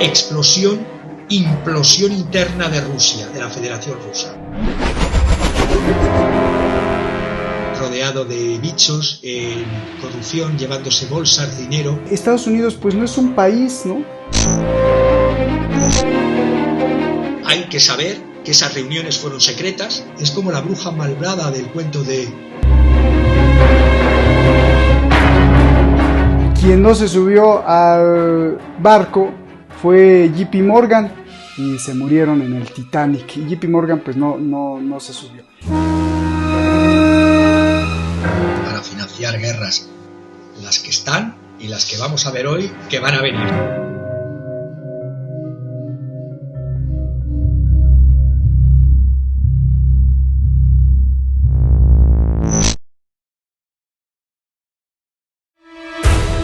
explosión, implosión interna de Rusia, de la Federación Rusa. Rodeado de bichos, corrupción, llevándose bolsas, dinero. Estados Unidos pues no es un país, ¿no? Hay que saber que esas reuniones fueron secretas. Es como la bruja malvada del cuento de... Quien no se subió al barco fue JP Morgan y se murieron en el Titanic. Y JP Morgan pues no se subió. Para financiar guerras, las que están y las que vamos a ver hoy, que van a venir.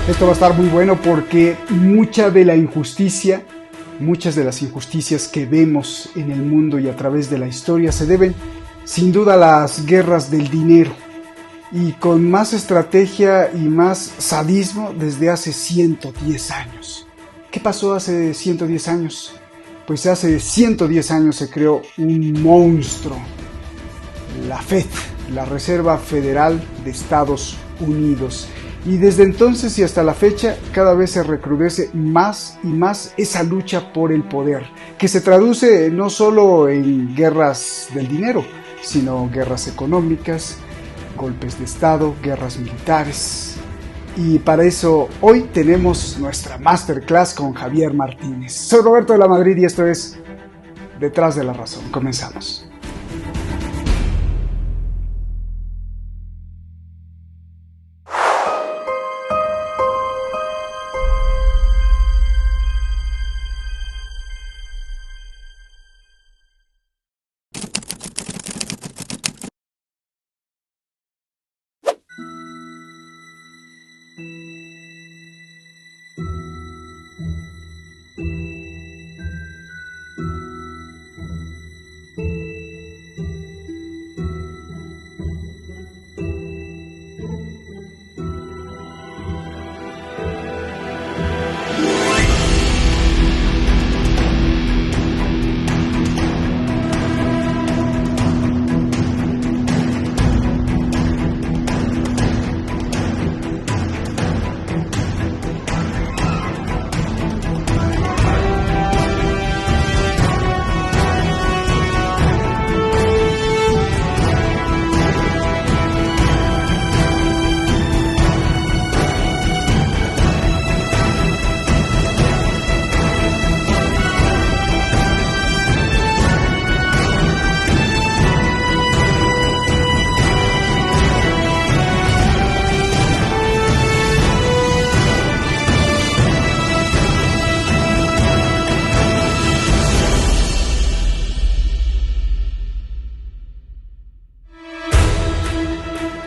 Esto va a estar muy bueno porque muchas de las injusticias que vemos en el mundo y a través de la historia se deben sin duda a las guerras del dinero y con más estrategia y más sadismo desde hace 110 años. ¿Qué pasó hace 110 años? Pues hace 110 años se creó un monstruo, la FED, la Reserva Federal de Estados Unidos. Y desde entonces y hasta la fecha cada vez se recrudece más y más esa lucha por el poder, que se traduce no solo en guerras del dinero, sino guerras económicas, golpes de estado, guerras militares. Y para eso hoy tenemos nuestra masterclass con Javier Martínez. Soy Roberto de la Madrid y esto es Detrás de la Razón. Comenzamos.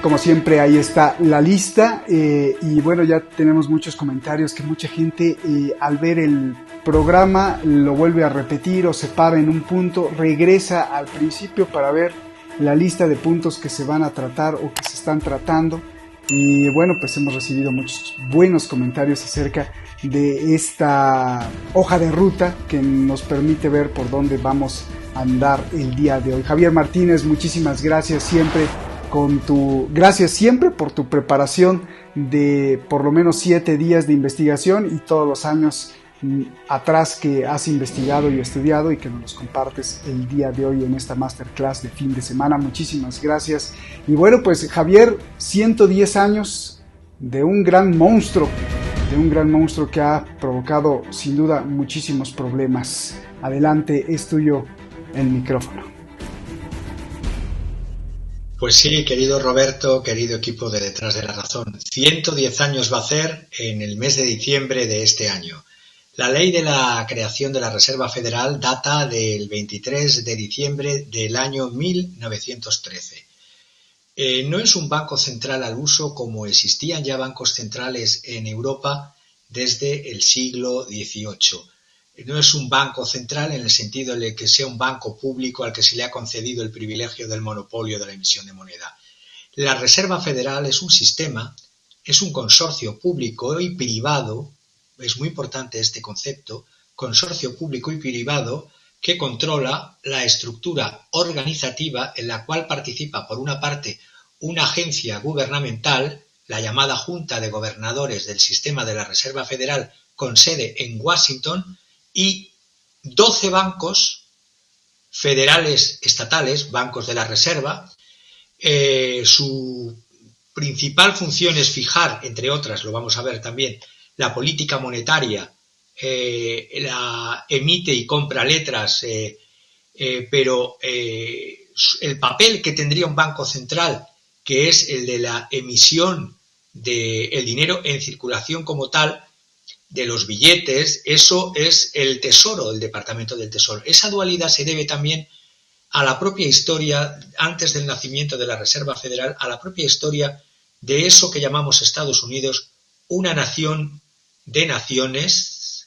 Como siempre, ahí está la lista y bueno, ya tenemos muchos comentarios que mucha gente al ver el programa lo vuelve a repetir o se para en un punto, regresa al principio para ver la lista de puntos que se van a tratar o que se están tratando. Y bueno, pues hemos recibido muchos buenos comentarios acerca de esta hoja de ruta que nos permite ver por dónde vamos a andar el día de hoy. Javier Martínez, muchísimas gracias siempre. Gracias siempre por tu preparación de por lo menos 7 días de investigación y todos los años atrás que has investigado y estudiado y que nos los compartes el día de hoy en esta masterclass de fin de semana. Muchísimas gracias. Y bueno, pues Javier, 110 años de un gran monstruo que ha provocado sin duda muchísimos problemas. Adelante, es tuyo el micrófono. Pues sí, querido Roberto, querido equipo de Detrás de la Razón, 110 años va a hacer en el mes de diciembre de este año. La ley de la creación de la Reserva Federal data del 23 de diciembre del año 1913. No es un banco central al uso como existían ya bancos centrales en Europa desde el siglo XVIII. No es un banco central en el sentido de que sea un banco público al que se le ha concedido el privilegio del monopolio de la emisión de moneda. La Reserva Federal es un sistema, es un consorcio público y privado, es muy importante este concepto, consorcio público y privado que controla la estructura organizativa en la cual participa, por una parte, una agencia gubernamental, la llamada Junta de Gobernadores del Sistema de la Reserva Federal, con sede en Washington, y 12 bancos federales estatales, bancos de la Reserva. Su principal función es fijar, entre otras, lo vamos a ver también, la política monetaria, la emite y compra letras, pero el papel que tendría un banco central, que es el de la emisión del dinero en circulación como tal, de los billetes, eso es el Tesoro, el Departamento del Tesoro. Esa dualidad se debe también a la propia historia, antes del nacimiento de la Reserva Federal, a la propia historia de eso que llamamos Estados Unidos, una nación de naciones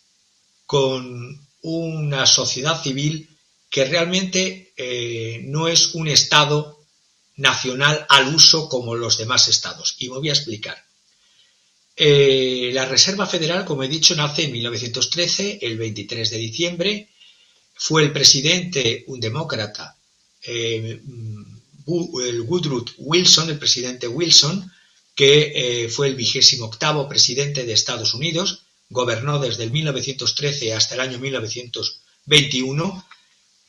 con una sociedad civil que realmente no es un Estado nacional al uso como los demás estados. Y me voy a explicar. La Reserva Federal, como he dicho, nace en 1913, el 23 de diciembre. Fue el presidente, un demócrata, el Woodrow Wilson, el presidente Wilson, que fue el 28º presidente de Estados Unidos, gobernó desde el 1913 hasta el año 1921.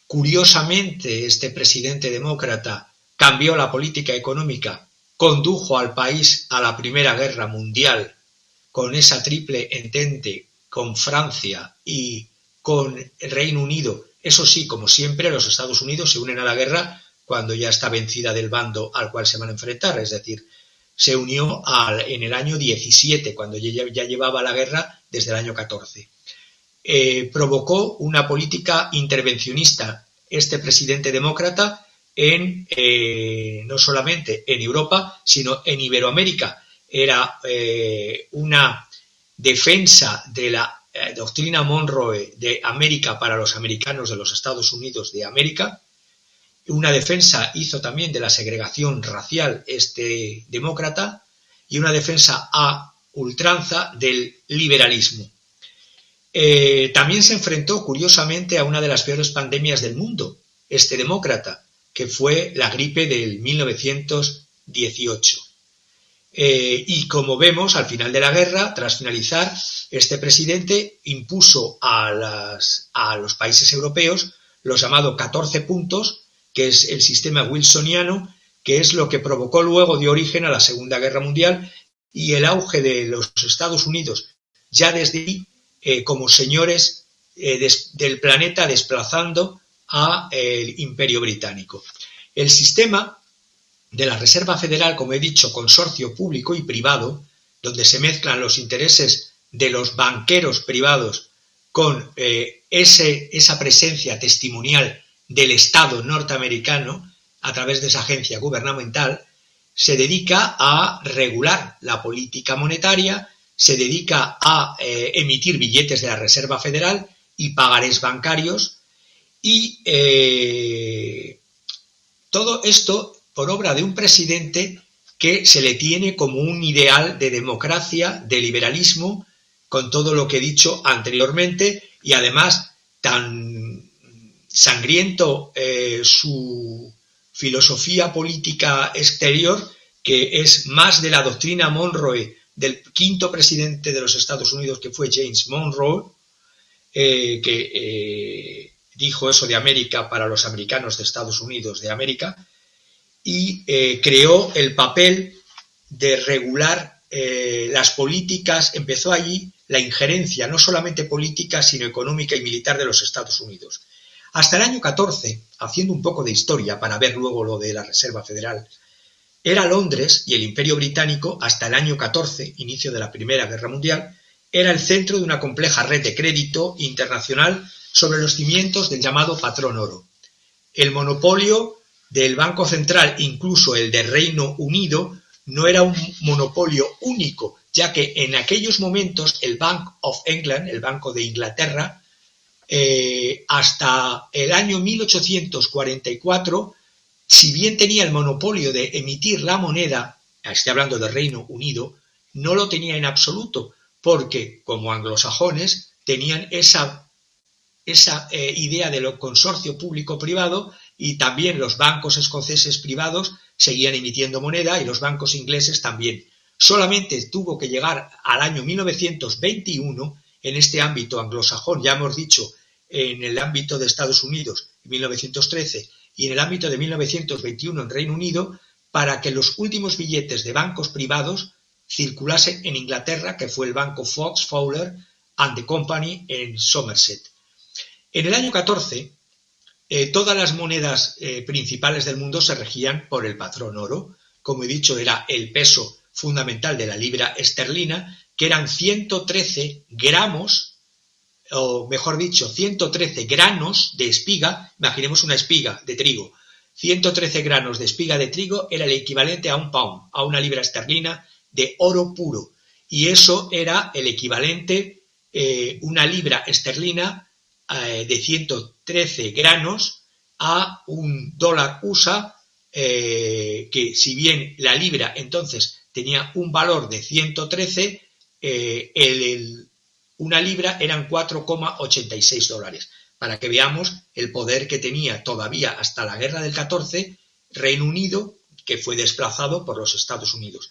Curiosamente, este presidente demócrata cambió la política económica, condujo al país a la Primera Guerra Mundial con esa triple entente con Francia y con el Reino Unido. Eso sí, como siempre, los Estados Unidos se unen a la guerra cuando ya está vencida del bando al cual se van a enfrentar, es decir, se unió en el año 17, cuando ya llevaba la guerra desde el año 14. Provocó una política intervencionista este presidente demócrata no solamente en Europa, sino en Iberoamérica. Era una defensa de la doctrina Monroe de América para los americanos de los Estados Unidos de América. Una defensa hizo también de la segregación racial este demócrata y una defensa a ultranza del liberalismo. También se enfrentó, curiosamente, a una de las peores pandemias del mundo, este demócrata, que fue la gripe del 1918. Y como vemos, al final de la guerra, tras finalizar, este presidente impuso a los países europeos los llamados 14 puntos, que es el sistema wilsoniano, que es lo que provocó luego de origen a la Segunda Guerra Mundial y el auge de los Estados Unidos, ya desde ahí, como señores del planeta, desplazando al Imperio Británico. El sistema de la Reserva Federal, como he dicho, consorcio público y privado, donde se mezclan los intereses de los banqueros privados con esa presencia testimonial del Estado norteamericano a través de esa agencia gubernamental, se dedica a regular la política monetaria, se dedica a emitir billetes de la Reserva Federal y pagarés bancarios, y todo esto por obra de un presidente que se le tiene como un ideal de democracia, de liberalismo, con todo lo que he dicho anteriormente, y además tan sangriento su filosofía política exterior, que es más de la doctrina Monroe del 5º presidente de los Estados Unidos, que fue James Monroe, que dijo eso de América para los americanos de Estados Unidos de América, y creó el papel de regular las políticas. Empezó allí la injerencia, no solamente política, sino económica y militar de los Estados Unidos. Hasta el año 14, haciendo un poco de historia para ver luego lo de la Reserva Federal, era Londres y el Imperio Británico, hasta el año 14, inicio de la Primera Guerra Mundial, era el centro de una compleja red de crédito internacional sobre los cimientos del llamado patrón oro. El monopolio del Banco Central, incluso el del Reino Unido, no era un monopolio único, ya que en aquellos momentos el Bank of England, el Banco de Inglaterra, hasta el año 1844, si bien tenía el monopolio de emitir la moneda, estoy hablando del Reino Unido, no lo tenía en absoluto, porque como anglosajones tenían esa esa idea de lo consorcio público-privado, y también los bancos escoceses privados seguían emitiendo moneda y los bancos ingleses también. Solamente tuvo que llegar al año 1921 en este ámbito anglosajón, ya hemos dicho, en el ámbito de Estados Unidos en 1913 y en el ámbito de 1921 en Reino Unido, para que los últimos billetes de bancos privados circulasen en Inglaterra, que fue el banco Fox, Fowler and the Company en Somerset. En el año 14, todas las monedas principales del mundo se regían por el patrón oro. Como he dicho, era el peso fundamental de la libra esterlina, que eran 113 gramos, o mejor dicho, 113 granos de espiga. Imaginemos una espiga de trigo. 113 granos de espiga de trigo era el equivalente a un pound, a una libra esterlina de oro puro. Y eso era el equivalente, una libra esterlina de 113 granos a un dólar USA, que si bien la libra entonces tenía un valor de 113, una libra eran 4,86 dólares. Para que veamos el poder que tenía todavía hasta la guerra del 14 Reino Unido, que fue desplazado por los Estados Unidos.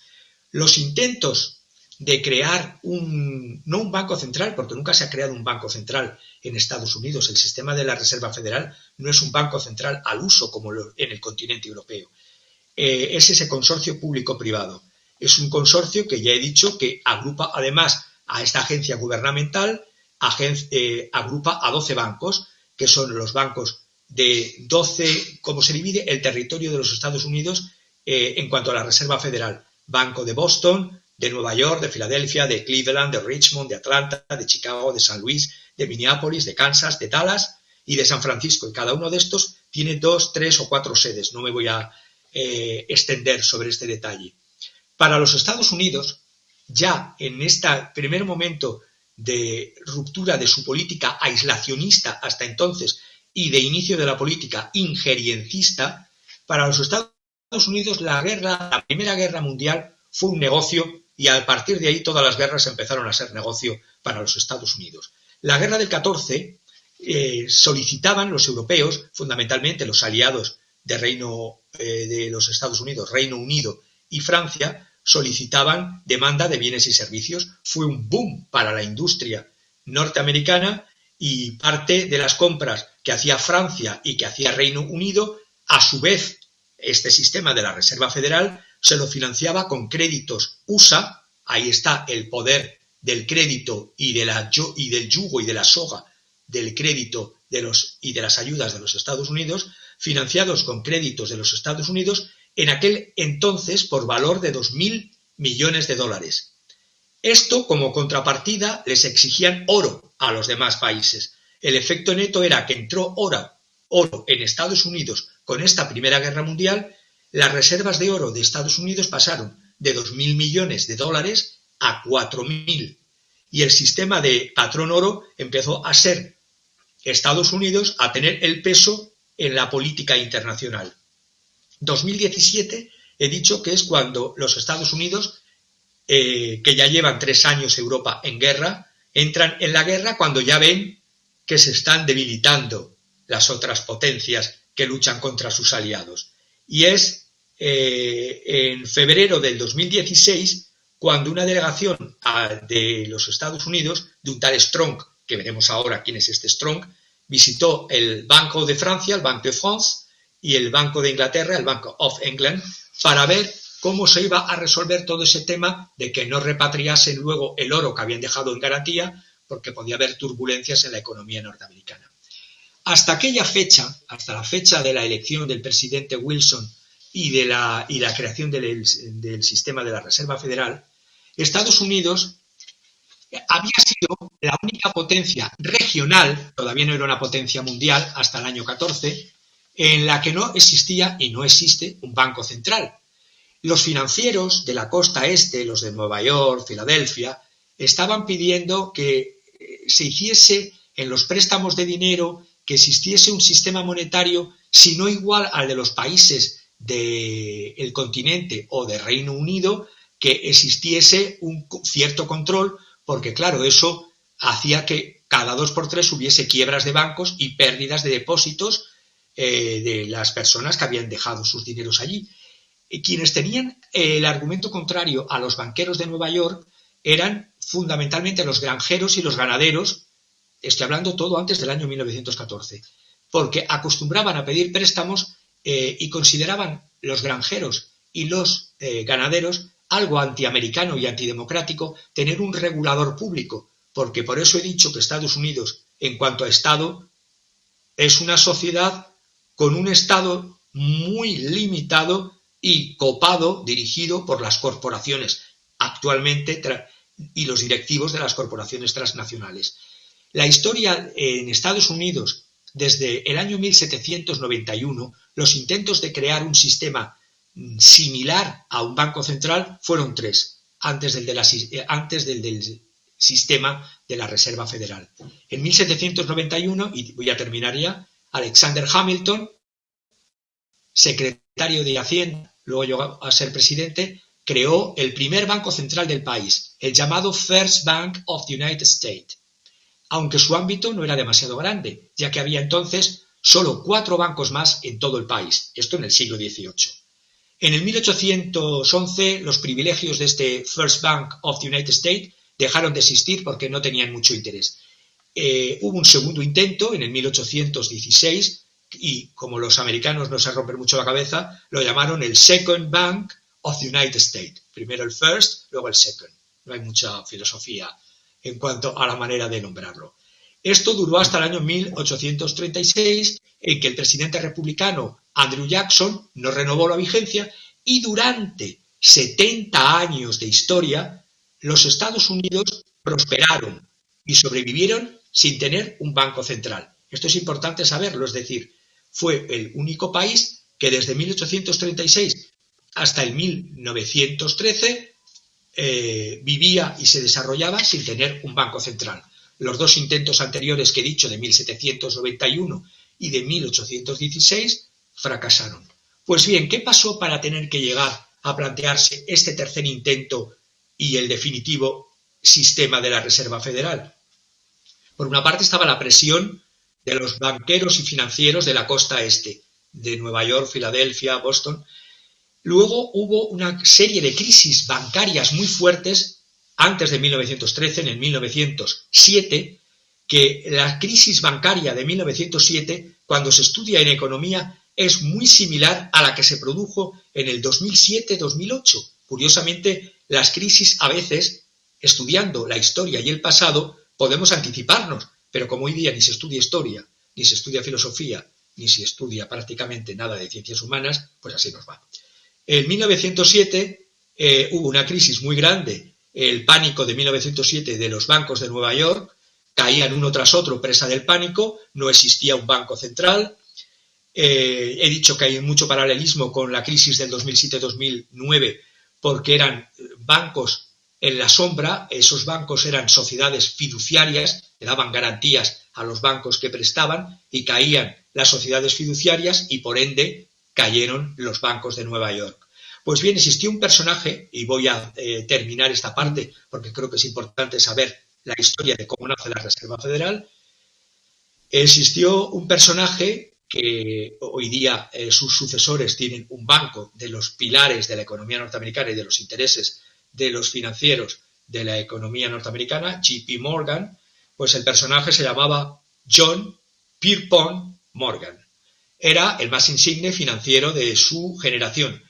Los intentos de crear no un banco central, porque nunca se ha creado un banco central en Estados Unidos. El sistema de la Reserva Federal no es un banco central al uso como en el continente europeo. Es ese consorcio público-privado. Es un consorcio que ya he dicho que agrupa además a esta agencia gubernamental, agrupa a 12 bancos, que son los bancos de 12, como se divide el territorio de los Estados Unidos en cuanto a la Reserva Federal. Banco de Boston, de Nueva York, de Filadelfia, de Cleveland, de Richmond, de Atlanta, de Chicago, de San Luis, de Minneapolis, de Kansas, de Dallas y de San Francisco. Y cada uno de estos tiene 2, 3 o 4 sedes. No me voy a extender sobre este detalle. Para los Estados Unidos, ya en este primer momento de ruptura de su política aislacionista hasta entonces y de inicio de la política injeriencista, para los Estados Unidos la Primera Guerra Mundial fue un negocio, y a partir de ahí todas las guerras empezaron a ser negocio para los Estados Unidos. La guerra del 14 solicitaban los europeos, fundamentalmente los aliados de los Estados Unidos, Reino Unido y Francia, solicitaban demanda de bienes y servicios. Fue un boom para la industria norteamericana, y parte de las compras que hacía Francia y que hacía Reino Unido, a su vez, este sistema de la Reserva Federal se lo financiaba con créditos USA. Ahí está el poder del crédito y del yugo y de la soga del crédito y de las ayudas de los Estados Unidos, financiados con créditos de los Estados Unidos, en aquel entonces por valor de 2.000 millones de dólares. Esto, como contrapartida, les exigían oro a los demás países. El efecto neto era que entró oro en Estados Unidos con esta Primera Guerra Mundial. Las reservas de oro de Estados Unidos pasaron de 2.000 millones de dólares a 4.000. Y el sistema de patrón oro empezó a ser Estados Unidos, a tener el peso en la política internacional. 2017 he dicho que es cuando los Estados Unidos, que ya llevan 3 años Europa en guerra, entran en la guerra cuando ya ven que se están debilitando las otras potencias que luchan contra sus aliados. Y es en febrero del 2016 cuando una delegación de los Estados Unidos, de un tal Strong, que veremos ahora quién es este Strong, visitó el Banco de Francia, el Banque de France, y el Banco de Inglaterra, el Bank of England, para ver cómo se iba a resolver todo ese tema de que no repatriasen luego el oro que habían dejado en garantía, porque podía haber turbulencias en la economía norteamericana. Hasta aquella fecha, hasta la fecha de la elección del presidente Wilson y la creación del sistema de la Reserva Federal, Estados Unidos había sido la única potencia regional, todavía no era una potencia mundial hasta el año 14, en la que no existía y no existe un banco central. Los financieros de la costa este, los de Nueva York, Filadelfia, estaban pidiendo que se hiciese en los préstamos de dinero, que existiese un sistema monetario, si no igual al de los países del continente o de Reino Unido, que existiese un cierto control, porque claro, eso hacía que cada 2 por 3 hubiese quiebras de bancos y pérdidas de depósitos de las personas que habían dejado sus dineros allí. Quienes tenían el argumento contrario a los banqueros de Nueva York eran fundamentalmente los granjeros y los ganaderos, estoy hablando todo antes del año 1914, porque acostumbraban a pedir préstamos y consideraban los granjeros y los ganaderos algo antiamericano y antidemocrático tener un regulador público, porque por eso he dicho que Estados Unidos, en cuanto a Estado, es una sociedad con un Estado muy limitado y copado, dirigido por las corporaciones actualmente y los directivos de las corporaciones transnacionales. La historia en Estados Unidos, desde el año 1791, los intentos de crear un sistema similar a un banco central fueron 3, antes del del sistema de la Reserva Federal. En 1791, y voy a terminar ya, Alexander Hamilton, secretario de Hacienda, luego llegó a ser presidente, creó el primer banco central del país, el llamado First Bank of the United States, aunque su ámbito no era demasiado grande, ya que había entonces solo 4 bancos más en todo el país, esto en el siglo XVIII. En el 1811 los privilegios de este First Bank of the United States dejaron de existir porque no tenían mucho interés. Hubo un segundo intento en el 1816 y como los americanos no se rompen mucho la cabeza, lo llamaron el Second Bank of the United States. Primero el First, luego el Second. No hay mucha filosofía en cuanto a la manera de nombrarlo. Esto duró hasta el año 1836, en que el presidente republicano Andrew Jackson no renovó la vigencia y durante 70 años de historia los Estados Unidos prosperaron y sobrevivieron sin tener un banco central. Esto es importante saberlo, es decir, fue el único país que desde 1836 hasta el 1913 vivía y se desarrollaba sin tener un banco central. Los 2 intentos anteriores que he dicho, de 1791 y de 1816, fracasaron. Pues bien, ¿qué pasó para tener que llegar a plantearse este tercer intento y el definitivo sistema de la Reserva Federal? Por una parte estaba la presión de los banqueros y financieros de la costa este, de Nueva York, Filadelfia, Boston. Luego hubo una serie de crisis bancarias muy fuertes antes de 1913, en el 1907, que la crisis bancaria de 1907, cuando se estudia en economía, es muy similar a la que se produjo en el 2007-2008. Curiosamente, las crisis a veces, estudiando la historia y el pasado, podemos anticiparnos, pero como hoy día ni se estudia historia, ni se estudia filosofía, ni se estudia prácticamente nada de ciencias humanas, pues así nos va. En 1907 hubo una crisis muy grande, el pánico de 1907 de los bancos de Nueva York, caían uno tras otro presa del pánico, no existía un banco central. He dicho que hay mucho paralelismo con la crisis del 2007-2009 porque eran bancos en la sombra, esos bancos eran sociedades fiduciarias, que daban garantías a los bancos que prestaban y caían las sociedades fiduciarias y por ende cayeron los bancos de Nueva York. Pues bien, existió un personaje, y voy a terminar esta parte porque creo que es importante saber la historia de cómo nace la Reserva Federal. Existió un personaje que hoy día sus sucesores tienen un banco de los pilares de la economía norteamericana y de los intereses de los financieros de la economía norteamericana, JP Morgan, pues el personaje se llamaba John Pierpont Morgan. Era el más insigne financiero de su generación.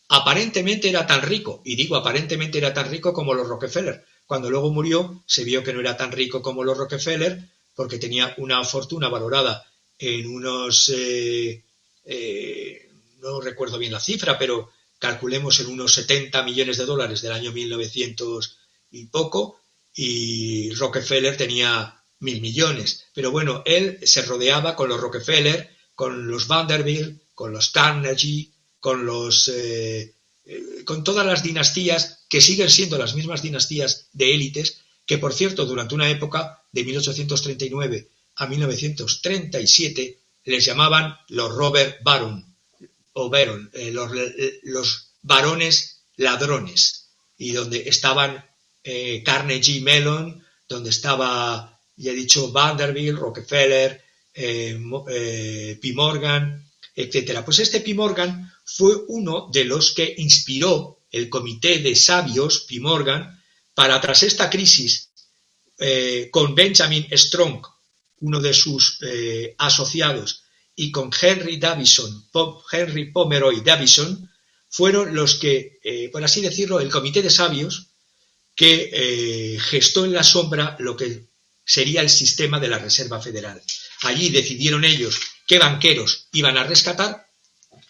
Aparentemente era tan rico, y digo aparentemente era tan rico como los Rockefeller. Cuando luego murió se vio que no era tan rico como los Rockefeller porque tenía una fortuna valorada en unos, no recuerdo bien la cifra, pero calculemos en unos 70 millones de dólares del año 1900 y poco, y Rockefeller tenía 1.000 millones. Pero bueno, él se rodeaba con los Rockefeller, con los Vanderbilt, con los Carnegie, con todas las dinastías que siguen siendo las mismas dinastías de élites, que por cierto durante una época de 1839 a 1937 les llamaban los Robert Baron, o Baron, los varones ladrones, y donde estaban Carnegie Mellon, donde estaba, ya he dicho, Vanderbilt, Rockefeller, P. Morgan, etcétera. Pues este P. Morgan fue uno de los que inspiró el comité de sabios P. Morgan para, tras esta crisis, con Benjamin Strong, uno de sus asociados, y con Henry Pomeroy Davison, fueron los que, por así decirlo, el comité de sabios que gestó en la sombra lo que sería el sistema de la Reserva Federal. Allí decidieron ellos qué banqueros iban a rescatar,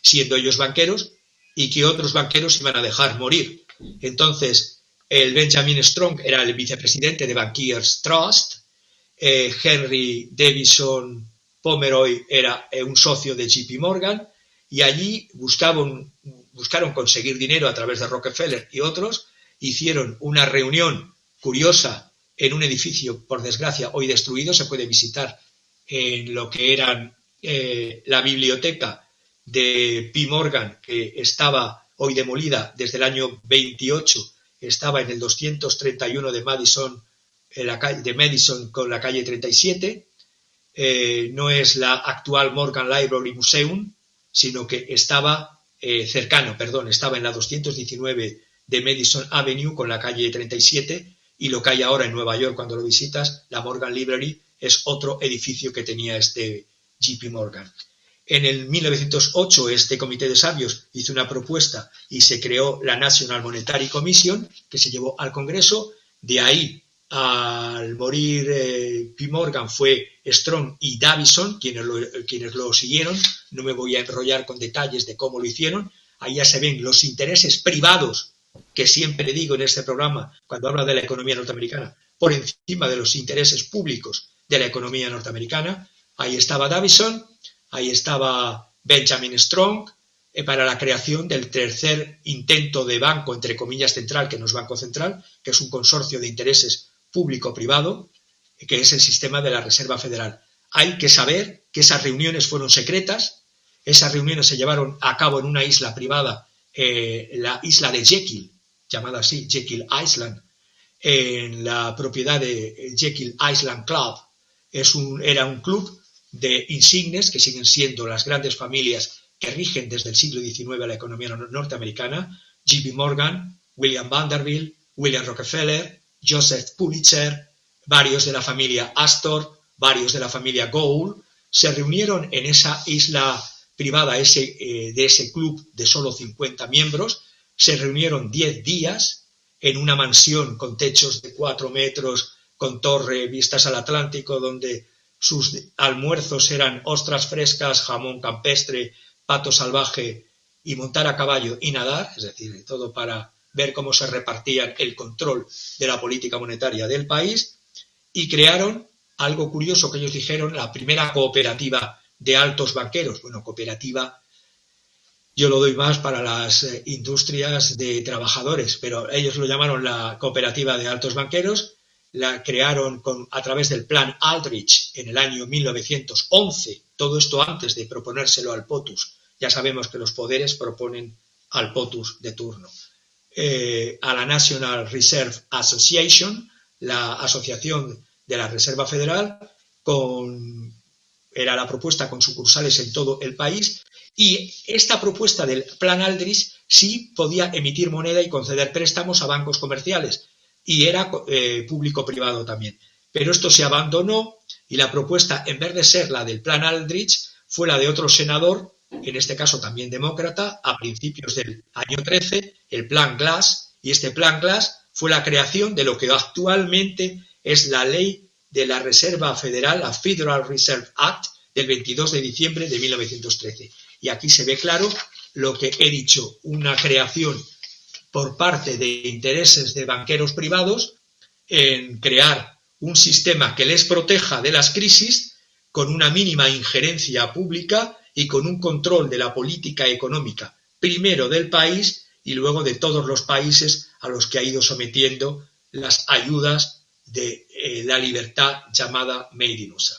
siendo ellos banqueros, y qué otros banqueros iban a dejar morir. Entonces, el Benjamin Strong era el vicepresidente de Bankiers Trust, Henry Davison Pomeroy era un socio de JP Morgan, y allí buscaron conseguir dinero a través de Rockefeller y otros. Hicieron una reunión curiosa en un edificio, por desgracia, hoy destruido. Se puede visitar en lo que eran la biblioteca de P. Morgan, que estaba hoy demolida desde el año 28, estaba en el 231 de Madison, de Madison con la calle 37. No es la actual Morgan Library Museum, sino que estaba estaba en la 219 de Madison Avenue con la calle 37, y lo que hay ahora en Nueva York cuando lo visitas, la Morgan Library, es otro edificio que tenía este JP Morgan. En el 1908 este comité de sabios hizo una propuesta y se creó la National Monetary Commission, que se llevó al Congreso. De ahí, al morir P. Morgan, fue Strong y Davison quienes lo siguieron. No me voy a enrollar con detalles de cómo lo hicieron. Ahí ya se ven los intereses privados, que siempre digo en este programa cuando hablo de la economía norteamericana, por encima de los intereses públicos de la economía norteamericana. Ahí estaba Davison, ahí estaba Benjamin Strong, para la creación del tercer intento de banco, entre comillas, central, que no es Banco Central, que es un consorcio de intereses público-privado, que es el sistema de la Reserva Federal. Hay que saber que esas reuniones fueron secretas. Esas reuniones se llevaron a cabo en una isla privada, la isla de Jekyll, llamada así, Jekyll Island, en la propiedad de Jekyll Island Club. Era un club de insignes que siguen siendo las grandes familias que rigen desde el siglo XIX a la economía norteamericana: JP Morgan, William Vanderbilt, William Rockefeller, Joseph Pulitzer, varios de la familia Astor, varios de la familia Gould. Se reunieron en esa isla privada de ese club de solo 50 miembros. Se reunieron 10 días en una mansión con techos de 4 metros, con torre, vistas al Atlántico, donde sus almuerzos eran ostras frescas, jamón campestre, pato salvaje y montar a caballo y nadar, es decir, todo para ver cómo se repartían el control de la política monetaria del país. Y crearon algo curioso que ellos dijeron: la primera cooperativa de altos banqueros. Bueno, cooperativa yo lo doy más para las industrias de trabajadores, pero ellos lo llamaron la cooperativa de altos banqueros. La crearon a través del Plan Aldrich en el año 1911, todo esto antes de proponérselo al POTUS. Ya sabemos que los poderes proponen al POTUS de turno. A la National Reserve Association, la asociación de la Reserva Federal, era la propuesta con sucursales en todo el país, y esta propuesta del Plan Aldrich sí podía emitir moneda y conceder préstamos a bancos comerciales, y era público-privado también. Pero esto se abandonó y la propuesta, en vez de ser la del Plan Aldrich, fue la de otro senador, en este caso también demócrata, a principios del año 13, el Plan Glass. Y este Plan Glass fue la creación de lo que actualmente es la ley de la Reserva Federal, la Federal Reserve Act, del 22 de diciembre de 1913. Y aquí se ve claro lo que he dicho: una creación por parte de intereses de banqueros privados en crear un sistema que les proteja de las crisis, con una mínima injerencia pública y con un control de la política económica, primero del país y luego de todos los países a los que ha ido sometiendo las ayudas de la libertad llamada Made in USA.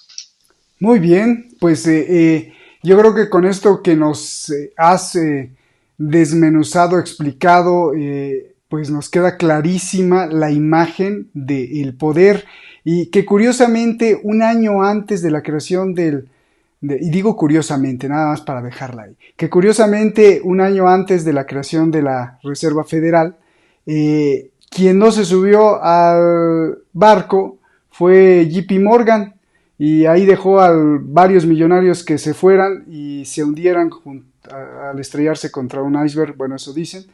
Muy bien, pues yo creo que con esto que nos has desmenuzado, explicado, pues nos queda clarísima la imagen del poder, y que curiosamente un año antes de la creación y digo curiosamente, nada más para dejarla ahí, que curiosamente un año antes de la creación de la Reserva Federal, quien no se subió al barco fue JP Morgan, y ahí dejó a varios millonarios que se fueran y se hundieran al estrellarse contra un iceberg, bueno, eso dicen,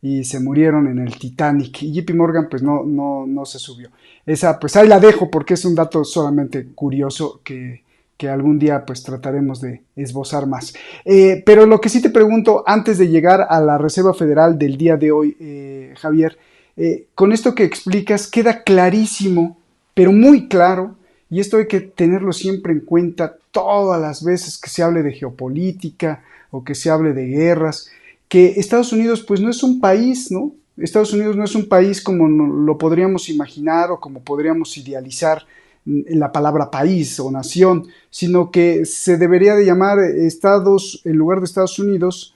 y se murieron en el Titanic. Y JP Morgan pues no se subió. Esa pues ahí la dejo porque es un dato solamente curioso que algún día pues trataremos de esbozar más. Pero lo que sí te pregunto antes de llegar a la Reserva Federal del día de hoy, Javier, con esto que explicas queda clarísimo, pero muy claro, y esto hay que tenerlo siempre en cuenta todas las veces que se hable de geopolítica o que se hable de guerras, que Estados Unidos pues no es un país, ¿no? Estados Unidos no es un país como lo podríamos imaginar o como podríamos idealizar en la palabra país o nación, sino que se debería de llamar Estados, en lugar de Estados Unidos,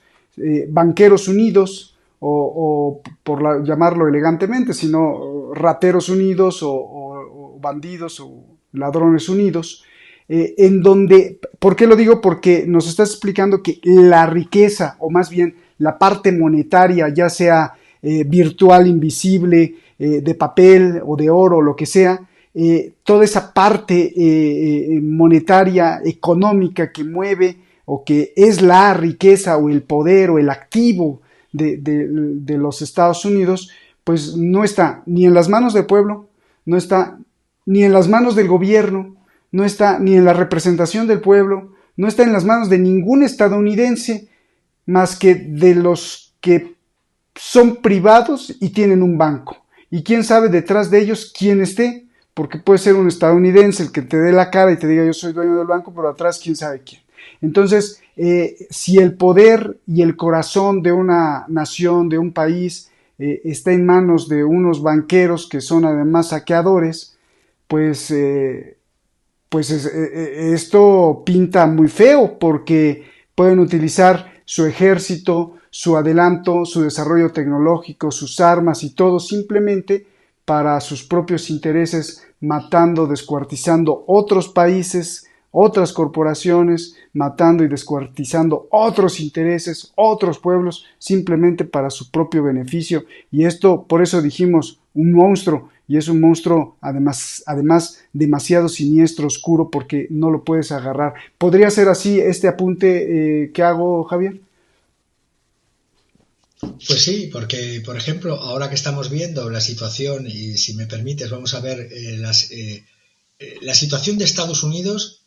Banqueros Unidos, o por llamarlo elegantemente, sino Rateros Unidos o Bandidos o Ladrones Unidos, en donde, ¿por qué lo digo? Porque nos estás explicando que la riqueza, o más bien la parte monetaria, ya sea virtual, invisible, de papel o de oro, lo que sea, toda esa parte monetaria, económica que mueve o que es la riqueza o el poder o el activo de los Estados Unidos, pues no está ni en las manos del pueblo, no está ni en las manos del gobierno, no está ni en la representación del pueblo, no está en las manos de ningún estadounidense, más que de los que son privados y tienen un banco. Y quién sabe detrás de ellos quién esté, porque puede ser un estadounidense el que te dé la cara y te diga yo soy dueño del banco, pero atrás quién sabe quién. Entonces, si el poder y el corazón de una nación, de un país, está en manos de unos banqueros que son además saqueadores, pues esto pinta muy feo, porque pueden utilizar su ejército, su adelanto, su desarrollo tecnológico, sus armas y todo simplemente para sus propios intereses, matando, descuartizando otros países, otras corporaciones, matando y descuartizando otros intereses, otros pueblos, simplemente para su propio beneficio. Y esto, por eso dijimos, un monstruo, y es un monstruo además demasiado siniestro, oscuro, porque no lo puedes agarrar. ¿Podría ser así este apunte que hago, Javier? Pues sí, porque, por ejemplo, ahora que estamos viendo la situación, y si me permites, vamos a ver la situación de Estados Unidos,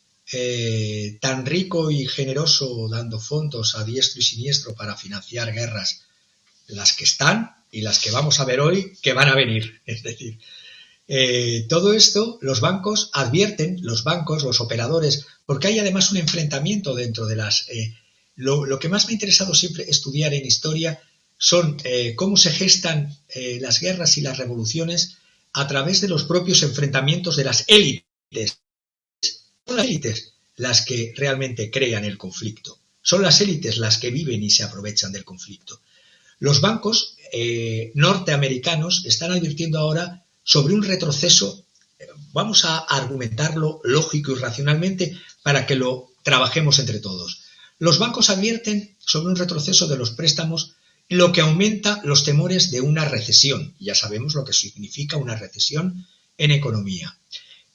tan rico y generoso, dando fondos a diestro y siniestro para financiar guerras, las que están y las que vamos a ver hoy, que van a venir. Es decir, todo esto los bancos advierten, los bancos, los operadores, porque hay además un enfrentamiento dentro de las... Lo que más me ha interesado siempre estudiar en historia son cómo se gestan las guerras y las revoluciones a través de los propios enfrentamientos de las élites. Son las élites las que realmente crean el conflicto. Son las élites las que viven y se aprovechan del conflicto. Los bancos norteamericanos están advirtiendo ahora sobre un retroceso, vamos a argumentarlo lógico y racionalmente para que lo trabajemos entre todos. Los bancos advierten sobre un retroceso de los préstamos, lo que aumenta los temores de una recesión. Ya sabemos lo que significa una recesión en economía.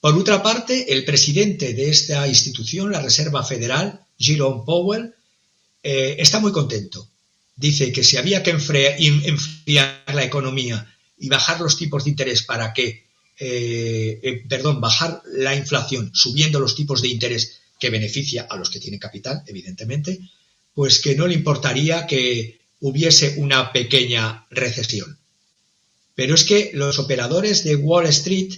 Por otra parte, el presidente de esta institución, la Reserva Federal, Jerome Powell, está muy contento. Dice que si había que enfriar la economía y bajar los tipos de interés para que, bajar la inflación subiendo los tipos de interés que beneficia a los que tienen capital, evidentemente, pues que no le importaría que hubiese una pequeña recesión. Pero es que los operadores de Wall Street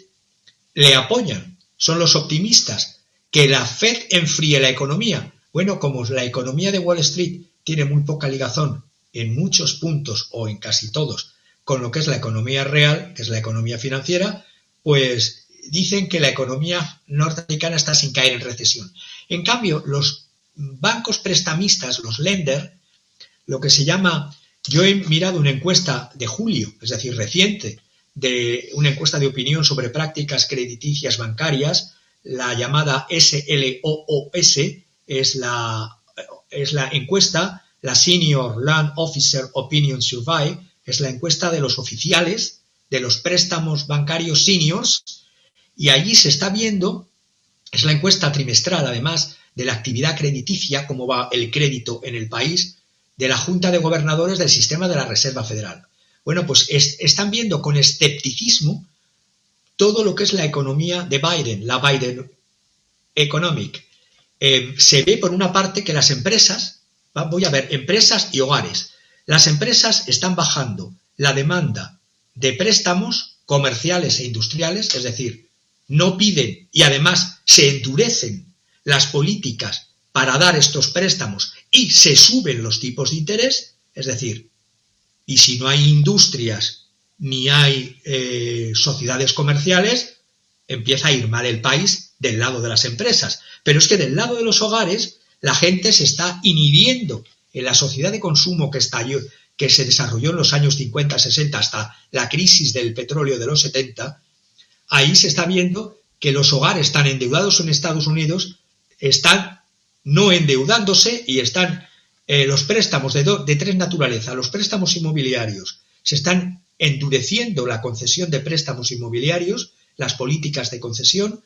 le apoyan, son los optimistas, que la Fed enfríe la economía. Bueno, como la economía de Wall Street tiene muy poca ligazón en muchos puntos o en casi todos con lo que es la economía real, que es la economía financiera, pues dicen que la economía norteamericana está sin caer en recesión. En cambio, los bancos prestamistas, los lender, lo que se llama Yo he mirado una encuesta de julio, es decir, reciente, de una encuesta de opinión sobre prácticas crediticias bancarias, la llamada SLOOS, es la encuesta, la Senior Loan Officer Opinion Survey, es la encuesta de los oficiales de los préstamos bancarios seniors, y allí se está viendo, es la encuesta trimestral además de la actividad crediticia, cómo va el crédito en el país, de la Junta de Gobernadores del sistema de la Reserva Federal. Bueno, pues están viendo con escepticismo todo lo que es la economía de Biden, la Biden Economic. Se ve por una parte que las empresas, voy a ver, empresas y hogares, las empresas están bajando la demanda de préstamos comerciales e industriales, es decir, no piden y además se endurecen las políticas para dar estos préstamos y se suben los tipos de interés, es decir, y si no hay industrias ni hay sociedades comerciales, empieza a ir mal el país del lado de las empresas. Pero es que del lado de los hogares la gente se está inhibiendo en la sociedad de consumo que se desarrolló en los años 50, 60 hasta la crisis del petróleo de los 70. Ahí se está viendo que los hogares tan endeudados en Estados Unidos están no endeudándose y están los préstamos de tres naturalezas, los préstamos inmobiliarios, se están endureciendo la concesión de préstamos inmobiliarios, las políticas de concesión,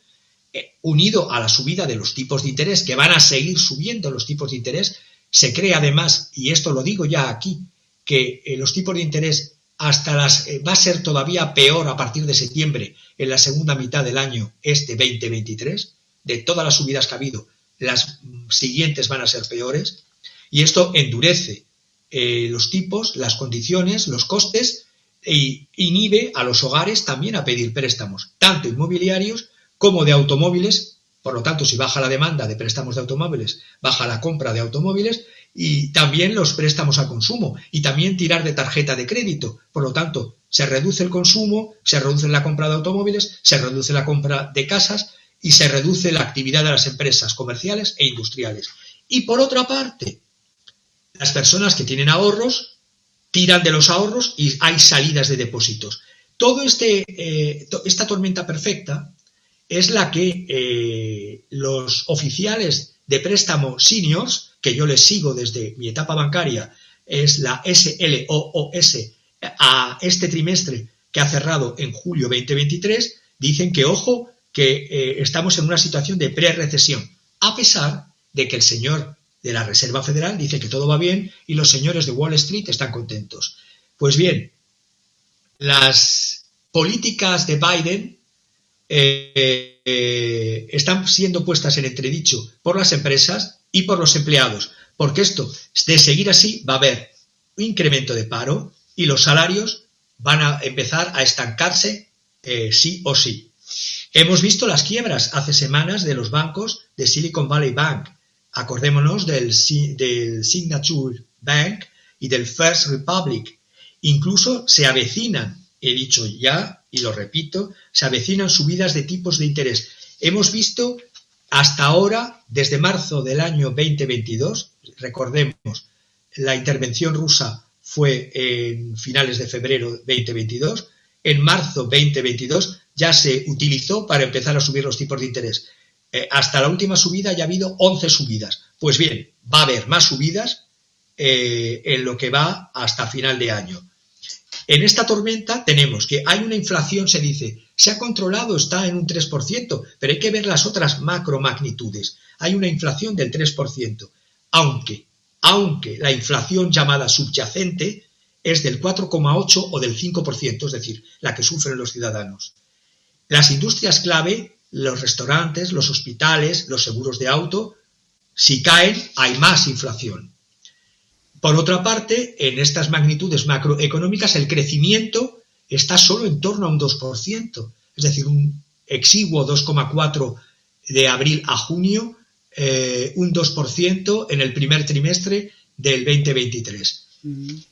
unido a la subida de los tipos de interés, que van a seguir subiendo los tipos de interés. Se cree además, y esto lo digo ya aquí, que los tipos de interés va a ser todavía peor a partir de septiembre, en la segunda mitad del año 2023, de todas las subidas que ha habido, las siguientes van a ser peores, y esto endurece los tipos, las condiciones, los costes, e inhibe a los hogares también a pedir préstamos, tanto inmobiliarios como de automóviles. Por lo tanto, si baja la demanda de préstamos de automóviles, baja la compra de automóviles y también los préstamos al consumo y también tirar de tarjeta de crédito. Por lo tanto, se reduce el consumo, se reduce la compra de automóviles, se reduce la compra de casas y se reduce la actividad de las empresas comerciales e industriales. Y por otra parte, las personas que tienen ahorros tiran de los ahorros y hay salidas de depósitos. Esta tormenta perfecta es la que los oficiales de préstamo seniors, que yo les sigo desde mi etapa bancaria, es la SLOOS, a este trimestre que ha cerrado en julio 2023, dicen que, ojo, que estamos en una situación de pre-recesión, a pesar de que el señor de la Reserva Federal dice que todo va bien y los señores de Wall Street están contentos. Pues bien, las políticas de Biden están siendo puestas en entredicho por las empresas y por los empleados, porque esto, de seguir así, va a haber un incremento de paro y los salarios van a empezar a estancarse sí o sí. Hemos visto las quiebras hace semanas de los bancos de Silicon Valley Bank. Acordémonos del Signature Bank y del First Republic. Incluso se avecinan, he dicho ya y lo repito, se avecinan subidas de tipos de interés. Hemos visto hasta ahora, desde marzo del año 2022, recordemos, la intervención rusa fue en finales de febrero 2022, en marzo 2022 ya se utilizó para empezar a subir los tipos de interés. Hasta la última subida ya ha habido 11 subidas. Pues bien, va a haber más subidas en lo que va hasta final de año. En esta tormenta tenemos que hay una inflación, se dice, se ha controlado, está en un 3%, pero hay que ver las otras macromagnitudes. Hay una inflación del 3%, aunque la inflación llamada subyacente es del 4,8 o del 5%, es decir, la que sufren los ciudadanos. Las industrias clave, los restaurantes, los hospitales, los seguros de auto, si caen, hay más inflación. Por otra parte, en estas magnitudes macroeconómicas, el crecimiento está solo en torno a un 2%, es decir, un exiguo 2,4% de abril a junio, un 2% en el primer trimestre del 2023.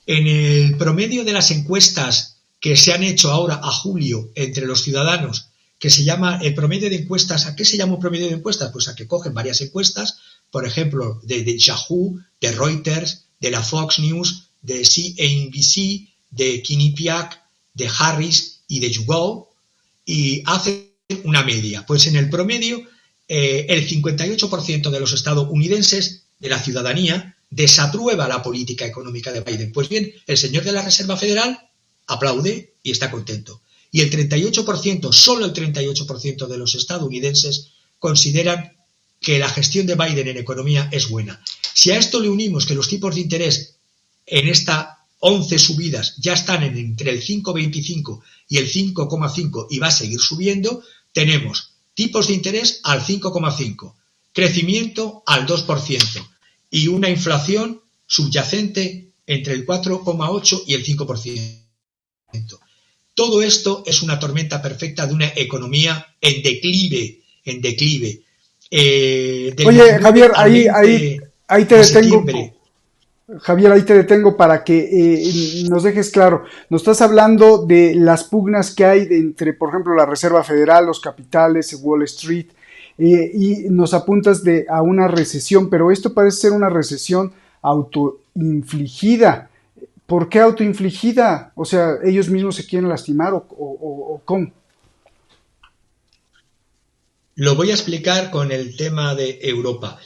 En el promedio de las encuestas que se han hecho ahora a julio entre los ciudadanos, que se llama el promedio de encuestas, ¿a qué se llama un promedio de encuestas? Pues a que cogen varias encuestas, por ejemplo, de Yahoo, de Reuters, de la Fox News, de CNBC, de Quinnipiac, de Harris y de YouGov, y hacen una media. Pues en el promedio, el 58% de los estadounidenses, de la ciudadanía, desaprueba la política económica de Biden. Pues bien, el señor de la Reserva Federal aplaude y está contento. Y el 38%, solo el 38% de los estadounidenses consideran que la gestión de Biden en economía es buena. Si a esto le unimos que los tipos de interés en estas 11 subidas ya están entre el 5,25 y el 5,5 y va a seguir subiendo, tenemos tipos de interés al 5,5, crecimiento al 2% y una inflación subyacente entre el 4,8 y el 5%. Todo esto es una tormenta perfecta de una economía en declive. Oye, Javier, ahí te detengo. Javier, ahí te detengo para que nos dejes claro. Nos estás hablando de las pugnas que hay entre, por ejemplo, la Reserva Federal, los capitales, Wall Street, y nos apuntas a una recesión, pero esto parece ser una recesión autoinfligida. ¿Por qué autoinfligida? O sea, ¿ellos mismos se quieren lastimar o cómo? Lo voy a explicar con el tema de Europa.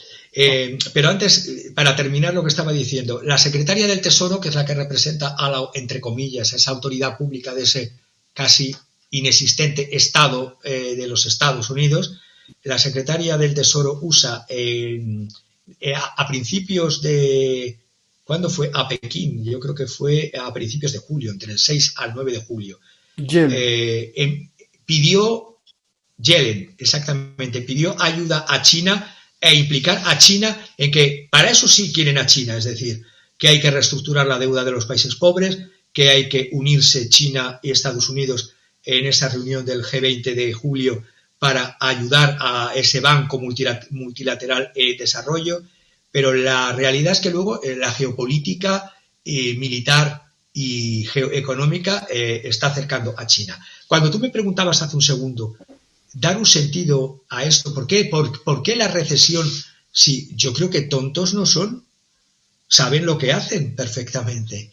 Pero antes, para terminar lo que estaba diciendo, la secretaria del Tesoro, que es la que representa a la, entre comillas, esa autoridad pública de ese casi inexistente Estado de los Estados Unidos, la secretaria del Tesoro USA a principios de... ¿Cuándo fue? A Pekín, yo creo que fue a principios de julio, entre el 6 al 9 de julio. Pidió ayuda a China e implicar a China en que para eso sí quieren a China, es decir, que hay que reestructurar la deuda de los países pobres, que hay que unirse China y Estados Unidos en esa reunión del G20 de julio para ayudar a ese banco multilateral de desarrollo, pero la realidad es que luego la geopolítica militar y geoeconómica está acercando a China. Cuando tú me preguntabas hace un segundo, dar un sentido a esto, ¿por qué la recesión? Sí, yo creo que tontos no son, saben lo que hacen perfectamente.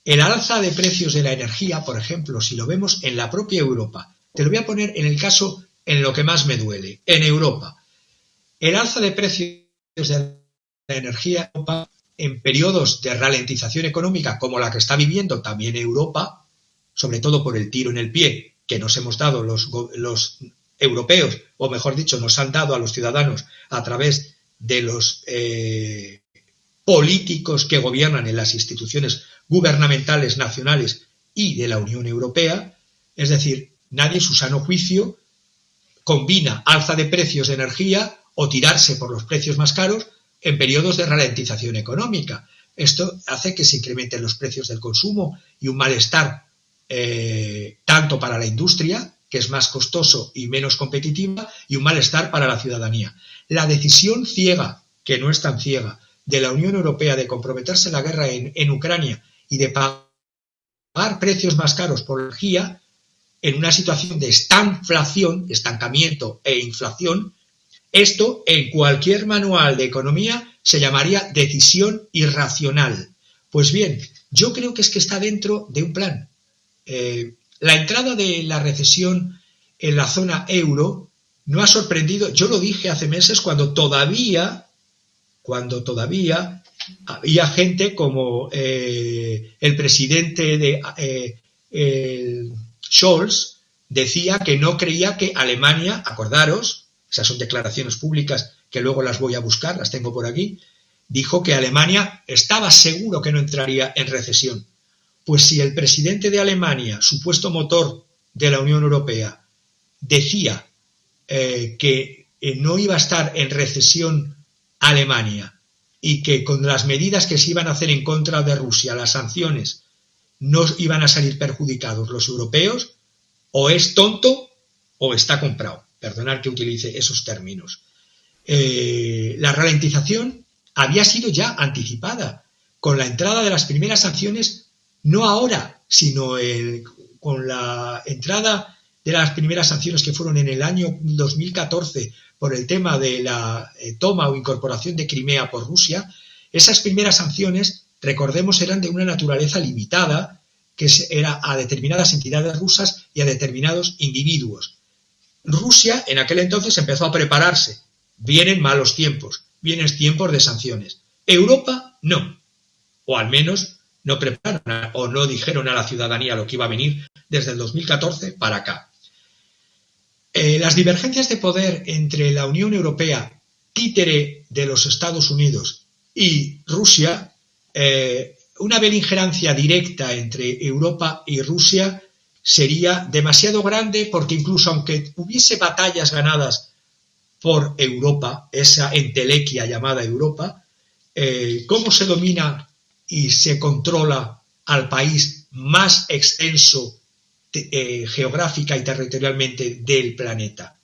El alza de precios de la energía, por ejemplo, si lo vemos en la propia Europa, te lo voy a poner en el caso en lo que más me duele, en Europa. El alza de precios de la energía en periodos de ralentización económica como la que está viviendo también Europa, sobre todo por el tiro en el pie que nos hemos dado los europeos, o mejor dicho, nos han dado a los ciudadanos a través de los políticos que gobiernan en las instituciones gubernamentales nacionales y de la Unión Europea, es decir, nadie en su sano juicio combina alza de precios de energía o tirarse por los precios más caros en periodos de ralentización económica. Esto hace que se incrementen los precios del consumo y un malestar tanto para la industria, que es más costoso y menos competitiva, y un malestar para la ciudadanía. La decisión ciega, que no es tan ciega, de la Unión Europea de comprometerse en la guerra en Ucrania y de pagar precios más caros por energía en una situación de estanflación, estancamiento e inflación, esto en cualquier manual de economía se llamaría decisión irracional. Pues bien, yo creo que está dentro de un plan. La entrada de la recesión en la zona euro no ha sorprendido, yo lo dije hace meses cuando todavía había gente como el presidente de Scholz decía que no creía que Alemania, acordaros, esas son declaraciones públicas que luego las voy a buscar, las tengo por aquí, dijo que Alemania estaba seguro que no entraría en recesión. Pues si el presidente de Alemania, supuesto motor de la Unión Europea, decía que no iba a estar en recesión Alemania y que con las medidas que se iban a hacer en contra de Rusia, las sanciones, no iban a salir perjudicados los europeos, o es tonto o está comprado. Perdonad que utilice esos términos. La ralentización había sido ya anticipada con la entrada de las primeras sanciones, no ahora, sino con la entrada de las primeras sanciones que fueron en el año 2014 por el tema de la toma o incorporación de Crimea por Rusia. Esas primeras sanciones recordemos, eran de una naturaleza limitada, que era a determinadas entidades rusas y a determinados individuos. Rusia en aquel entonces empezó a prepararse. Vienen malos tiempos, vienen tiempos de sanciones. Europa no, o al menos no prepararon o no dijeron a la ciudadanía lo que iba a venir desde el 2014 para acá. Las divergencias de poder entre la Unión Europea, títere de los Estados Unidos, y Rusia, una beligerancia directa entre Europa y Rusia sería demasiado grande, porque incluso aunque hubiese batallas ganadas por Europa, esa entelequia llamada Europa, cómo se domina y se controla al país más extenso geográfica y territorialmente del planeta.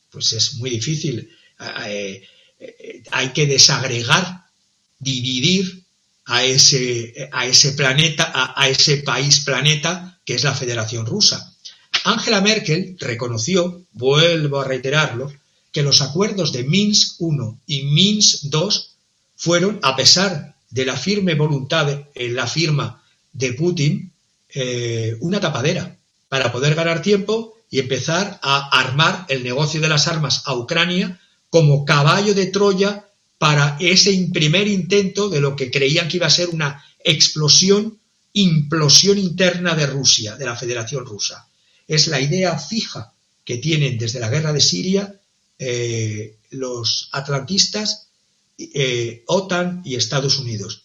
Pues es muy difícil. Hay que desagregar, dividir a ese planeta, a ese país planeta que es la Federación Rusa. Angela Merkel reconoció, vuelvo a reiterarlo, que los acuerdos de Minsk I y Minsk II fueron, a pesar de la firme voluntad en la firma de Putin, una tapadera para poder ganar tiempo y empezar a armar el negocio de las armas a Ucrania como caballo de Troya para ese primer intento de lo que creían que iba a ser una implosión interna de Rusia, de la Federación Rusa. Es la idea fija que tienen desde la guerra de Siria los atlantistas, OTAN y Estados Unidos,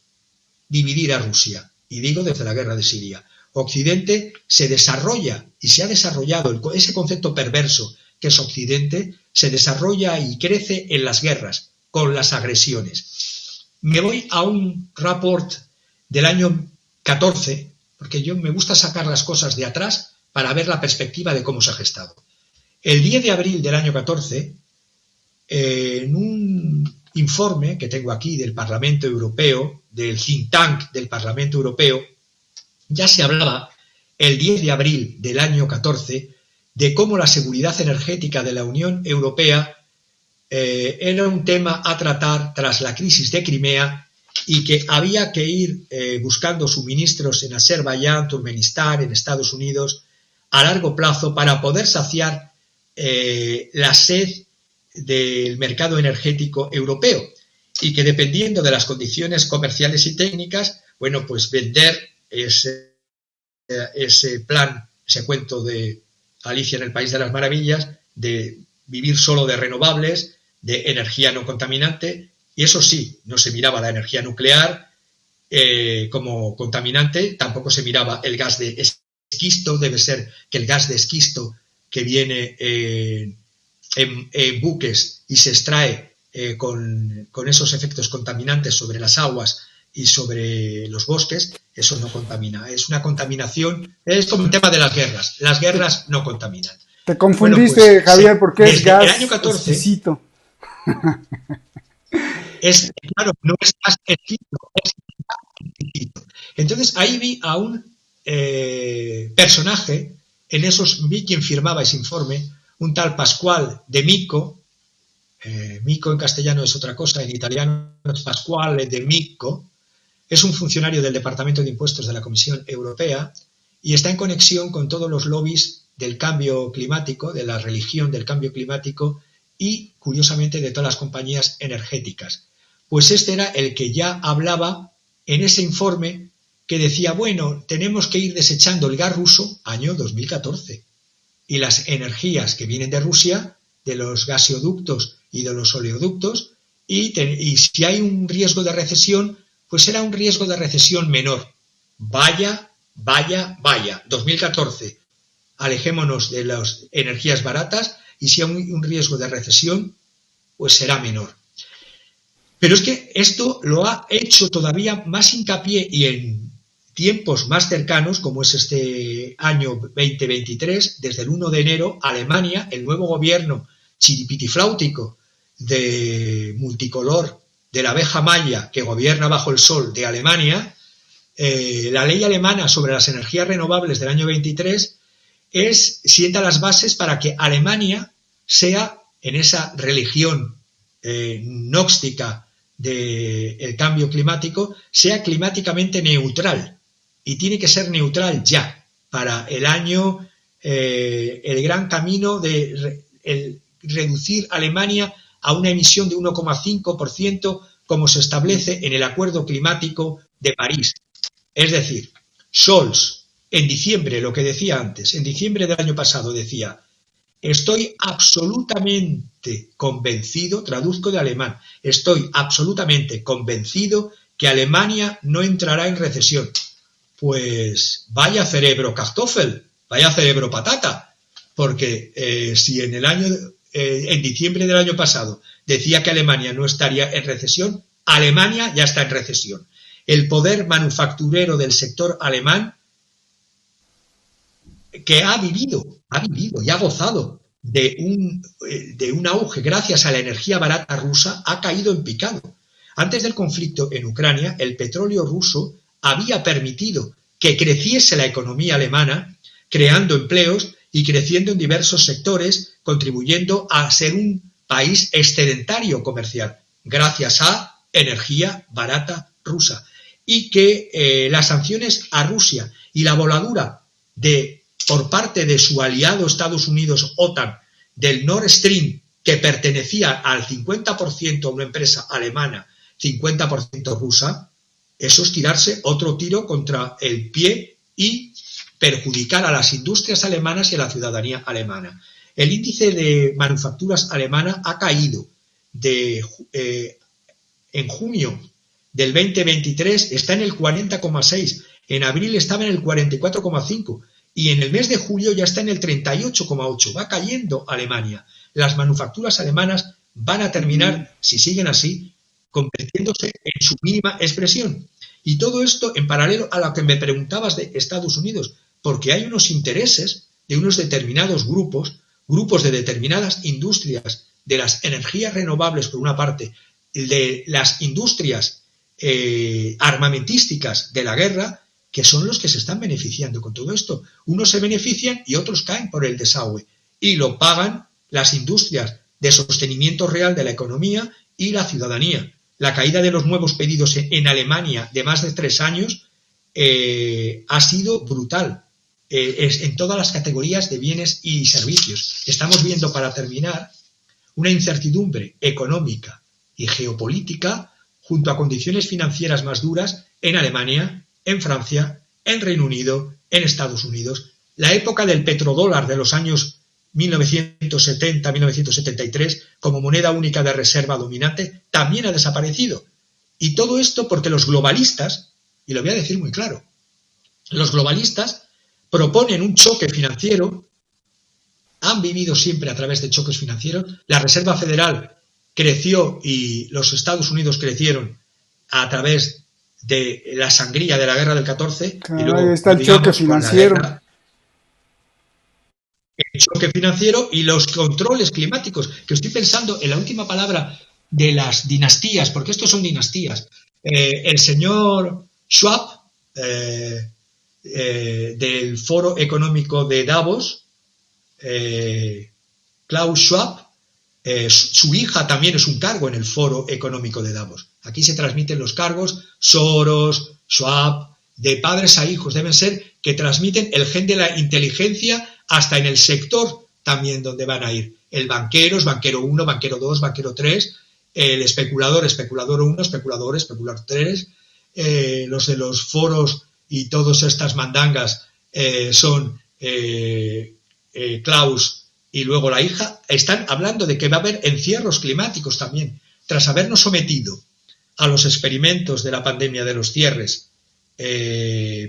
dividir a Rusia. Y digo desde la guerra de Siria. Occidente se desarrolla y se ha desarrollado, ese concepto perverso que es Occidente, se desarrolla y crece en las guerras, con las agresiones. Me voy a un report del año 14, porque yo me gusta sacar las cosas de atrás para ver la perspectiva de cómo se ha gestado. El 10 de abril del año 14, en un informe que tengo aquí del Parlamento Europeo, del think tank del Parlamento Europeo, ya se hablaba el 10 de abril del año 14 de cómo la seguridad energética de la Unión Europea era un tema a tratar tras la crisis de Crimea y que había que ir buscando suministros en Azerbaiyán, Turkmenistán, en Estados Unidos, a largo plazo para poder saciar la sed del mercado energético europeo, y que dependiendo de las condiciones comerciales y técnicas, bueno, pues vender ese plan, ese cuento de Alicia en el País de las Maravillas, de vivir solo de renovables, de energía no contaminante, y eso sí, no se miraba la energía nuclear como contaminante, tampoco se miraba el gas de esquisto. Debe ser que el gas de esquisto que viene en buques y se extrae con esos efectos contaminantes sobre las aguas y sobre los bosques, eso no contamina. Es una contaminación, es como el tema de las guerras no contaminan. Te confundiste, bueno, pues, Javier, porque es gas el año 14, exquisito. Claro, no es gas exquisito, es gas exquisito. Entonces ahí vi a un personaje, vi quien firmaba ese informe, un tal Pasquale de Micco. Micco en castellano es otra cosa, en italiano es Pasquale de Micco. Es un funcionario del Departamento de Impuestos de la Comisión Europea y está en conexión con todos los lobbies del cambio climático, de la religión del cambio climático y, curiosamente, de todas las compañías energéticas. Pues este era el que ya hablaba en ese informe que decía, bueno, tenemos que ir desechando el gas ruso año 2014 y las energías que vienen de Rusia, de los gaseoductos y de los oleoductos, y si hay un riesgo de recesión, pues será un riesgo de recesión menor. Vaya, 2014, alejémonos de las energías baratas y si hay un riesgo de recesión, pues será menor. Pero es que esto lo ha hecho todavía más hincapié y en tiempos más cercanos, como es este año 2023, desde el 1 de enero, Alemania, el nuevo gobierno chiripitifláutico de multicolor de la abeja maya que gobierna bajo el sol de Alemania, la ley alemana sobre las energías renovables del año 23 sienta las bases para que Alemania sea, en esa religión gnóstica del cambio climático sea climáticamente neutral, y tiene que ser neutral ya para el año, el gran camino de reducir Alemania a una emisión de 1,5% como se establece en el Acuerdo Climático de París. Es decir, Scholz en diciembre, lo que decía antes, en diciembre del año pasado decía: estoy absolutamente convencido, traduzco de alemán, estoy absolutamente convencido que Alemania no entrará en recesión. Pues vaya cerebro Kartoffel, vaya cerebro patata, porque si en diciembre del año pasado decía que Alemania no estaría en recesión, Alemania ya está en recesión. El poder manufacturero del sector alemán, que ha vivido y ha gozado de un auge gracias a la energía barata rusa, ha caído en picado. Antes del conflicto en Ucrania, el petróleo ruso había permitido que creciese la economía alemana, creando empleos y creciendo en diversos sectores, contribuyendo a ser un país excedentario comercial, gracias a energía barata rusa. Y que las sanciones a Rusia y la voladura por parte de su aliado Estados Unidos, OTAN, del Nord Stream, que pertenecía al 50% a una empresa alemana, 50% rusa, eso es tirarse otro tiro contra el pie y perjudicar a las industrias alemanas y a la ciudadanía alemana. El índice de manufacturas alemana ha caído en junio del 2023, está en el 40,6, en abril estaba en el 44,5 y en el mes de julio ya está en el 38,8. Va cayendo Alemania. Las manufacturas alemanas van a terminar, si siguen así, convirtiéndose en su mínima expresión. Y todo esto en paralelo a lo que me preguntabas de Estados Unidos, porque hay unos intereses de unos determinados grupos de determinadas industrias, de las energías renovables por una parte, de las industrias armamentísticas de la guerra, que son los que se están beneficiando con todo esto. Unos se benefician y otros caen por el desagüe, y lo pagan las industrias de sostenimiento real de la economía y la ciudadanía. La caída de los nuevos pedidos en Alemania de más de 3 años ha sido brutal en todas las categorías de bienes y servicios. Estamos viendo, para terminar, una incertidumbre económica y geopolítica junto a condiciones financieras más duras en Alemania, en Francia, en Reino Unido, en Estados Unidos. La época del petrodólar de los años 1970-1973 como moneda única de reserva dominante también ha desaparecido. Y todo esto porque los globalistas, y lo voy a decir muy claro, los globalistas proponen un choque financiero, han vivido siempre a través de choques financieros. La Reserva Federal creció y los Estados Unidos crecieron a través de la sangría de la guerra del 14. Claro, y luego, ahí está el choque financiero. El choque financiero y los controles climáticos, que estoy pensando en la última palabra de las dinastías, porque estos son dinastías. El señor Schwab, del Foro Económico de Davos, Klaus Schwab, su hija también es un cargo en el Foro Económico de Davos. Aquí se transmiten los cargos, Soros, Schwab, de padres a hijos, deben ser que transmiten el gen de la inteligencia hasta en el sector también donde van a ir. El banquero es banquero 1, banquero 2, banquero 3, el especulador, especulador 1, especulador, especulador 3, los de los foros y todas estas mandangas son Klaus y luego la hija. Están hablando de que va a haber encierros climáticos también, tras habernos sometido a los experimentos de la pandemia de los cierres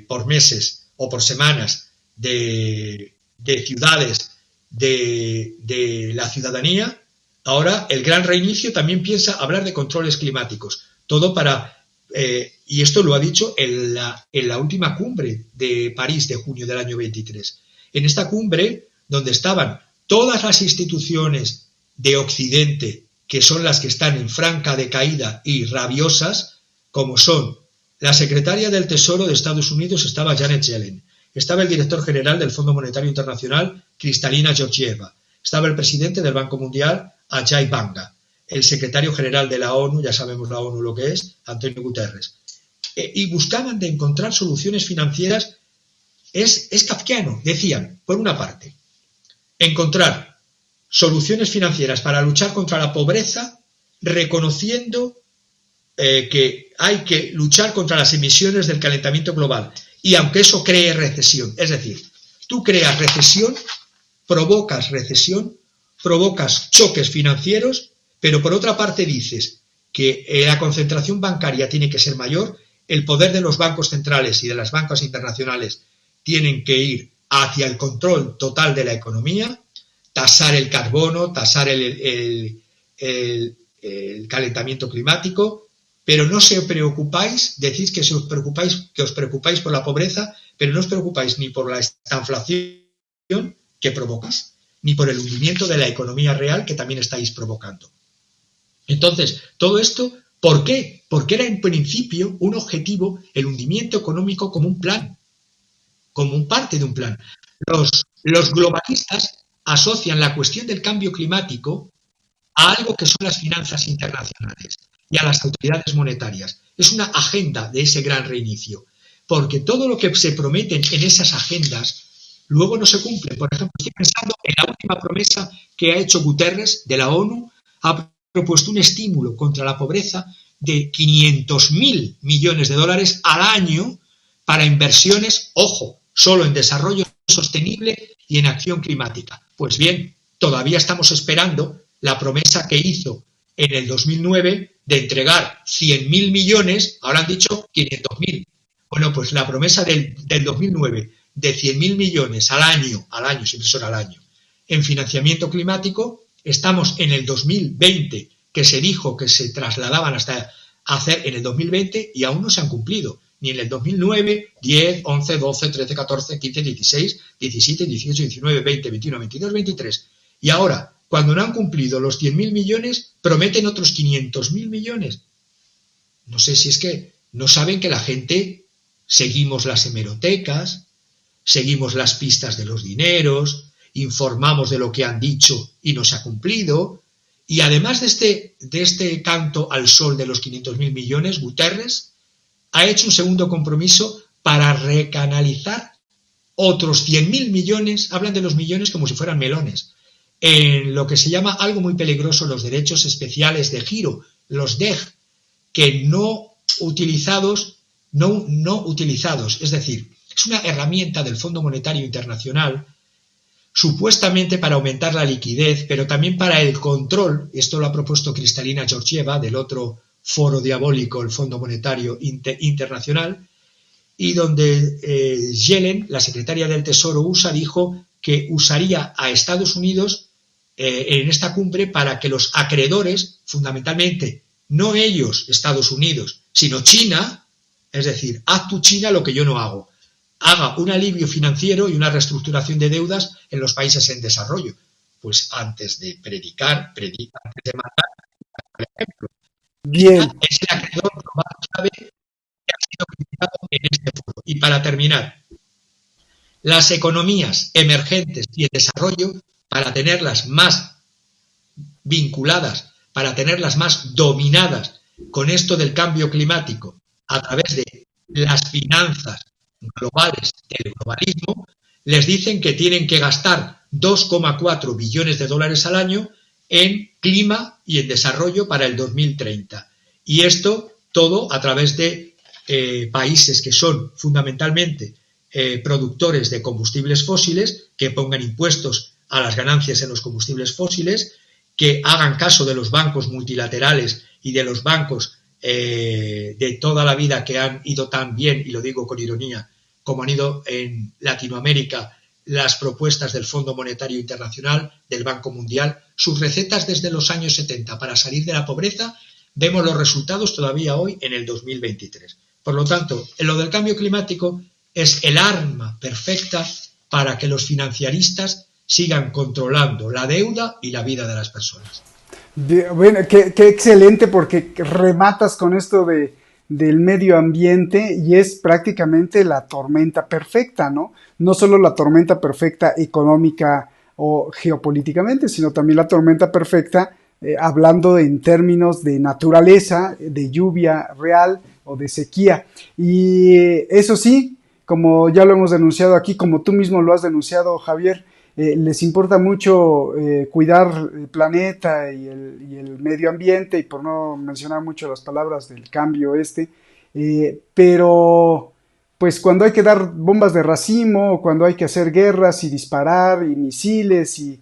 por meses o por semanas de ciudades de la ciudadanía. Ahora el gran reinicio también piensa hablar de controles climáticos, todo para y esto lo ha dicho en la última cumbre de París de junio del año 23. En esta cumbre, donde estaban todas las instituciones de Occidente, que son las que están en franca decaída y rabiosas, como son la secretaria del Tesoro de Estados Unidos, estaba Janet Yellen, estaba el director general del Fondo Monetario Internacional, Kristalina Georgieva, estaba el presidente del Banco Mundial, Ajay Banga, el secretario general de la ONU, ya sabemos la ONU lo que es, Antonio Guterres, y buscaban de encontrar soluciones financieras. Es kafkiano, decían, por una parte, encontrar soluciones financieras para luchar contra la pobreza, reconociendo que hay que luchar contra las emisiones del calentamiento global, y aunque eso cree recesión, es decir, tú creas recesión, provocas choques financieros, pero por otra parte dices que la concentración bancaria tiene que ser mayor, el poder de los bancos centrales y de las bancas internacionales tienen que ir hacia el control total de la economía, tasar el carbono, tasar el calentamiento climático, pero no os preocupáis, decís que os preocupáis por la pobreza, pero no os preocupáis ni por la estanflación que provocas, ni por el hundimiento de la economía real que también estáis provocando. Entonces, todo esto, ¿por qué? Porque era en principio un objetivo, el hundimiento económico, como un plan, como parte de un plan. Los globalistas asocian la cuestión del cambio climático a algo que son las finanzas internacionales y a las autoridades monetarias. Es una agenda de ese gran reinicio, porque todo lo que se prometen en esas agendas luego no se cumple. Por ejemplo, estoy pensando en la última promesa que ha hecho Guterres de la ONU, ha propuesto un estímulo contra la pobreza de 500.000 millones de dólares al año para inversiones, ojo, solo en desarrollo sostenible y en acción climática. Pues bien, todavía estamos esperando la promesa que hizo en el 2009 de entregar 100.000 millones, ahora han dicho 500.000. Bueno, pues la promesa del 2009 de 100.000 millones al año, siempre son al año, en financiamiento climático, estamos en el 2020, que se dijo que se trasladaban hasta hacer en el 2020 y aún no se han cumplido. Ni en el 2009, 10, 11, 12, 13, 14, 15, 16, 17, 18, 19, 20, 21, 22, 23. Y ahora, cuando no han cumplido los 100.000 millones, prometen otros 500.000 millones. No sé si es que no saben que la gente seguimos las hemerotecas, seguimos las pistas de los dineros, informamos de lo que han dicho y no se ha cumplido. Y además de este canto al sol de los 500.000 millones, Guterres ha hecho un segundo compromiso para recanalizar otros 100.000 millones, hablan de los millones como si fueran melones, en lo que se llama algo muy peligroso, los derechos especiales de giro, los DEG, que no utilizados, es decir, es una herramienta del Fondo Monetario Internacional supuestamente para aumentar la liquidez, pero también para el control. Esto lo ha propuesto Kristalina Georgieva del otro foro diabólico, el Fondo Monetario Internacional, y donde Yellen, la secretaria del Tesoro USA, dijo que usaría a Estados Unidos en esta cumbre para que los acreedores, fundamentalmente, no ellos, Estados Unidos, sino China, es decir, haz tú China lo que yo no hago, haga un alivio financiero y una reestructuración de deudas en los países en desarrollo. Pues antes de predicar, predica, antes de matar, por ejemplo. Bien. Es el acreedor global clave que ha sido criticado en este foro. Y para terminar, las economías emergentes y en desarrollo, para tenerlas más vinculadas, para tenerlas más dominadas con esto del cambio climático a través de las finanzas globales del globalismo, les dicen que tienen que gastar 2,4 billones de dólares al año en clima y en desarrollo para el 2030. Y esto todo a través de países que son fundamentalmente productores de combustibles fósiles, que pongan impuestos a las ganancias en los combustibles fósiles, que hagan caso de los bancos multilaterales y de los bancos de toda la vida que han ido tan bien, y lo digo con ironía, como han ido en Latinoamérica las propuestas del Fondo Monetario Internacional, del Banco Mundial, sus recetas desde los años 70 para salir de la pobreza, vemos los resultados todavía hoy en el 2023. Por lo tanto, en lo del cambio climático es el arma perfecta para que los financiaristas sigan controlando la deuda y la vida de las personas. Bueno, qué excelente, porque rematas con esto del medio ambiente y es prácticamente la tormenta perfecta, ¿no? No solo la tormenta perfecta económica o geopolíticamente, sino también la tormenta perfecta hablando en términos de naturaleza, de lluvia real o de sequía. Y eso sí, como ya lo hemos denunciado aquí, como tú mismo lo has denunciado, Javier, les importa mucho cuidar el planeta y el medio ambiente, y por no mencionar mucho las palabras del cambio pero pues cuando hay que dar bombas de racimo, cuando hay que hacer guerras y disparar y misiles y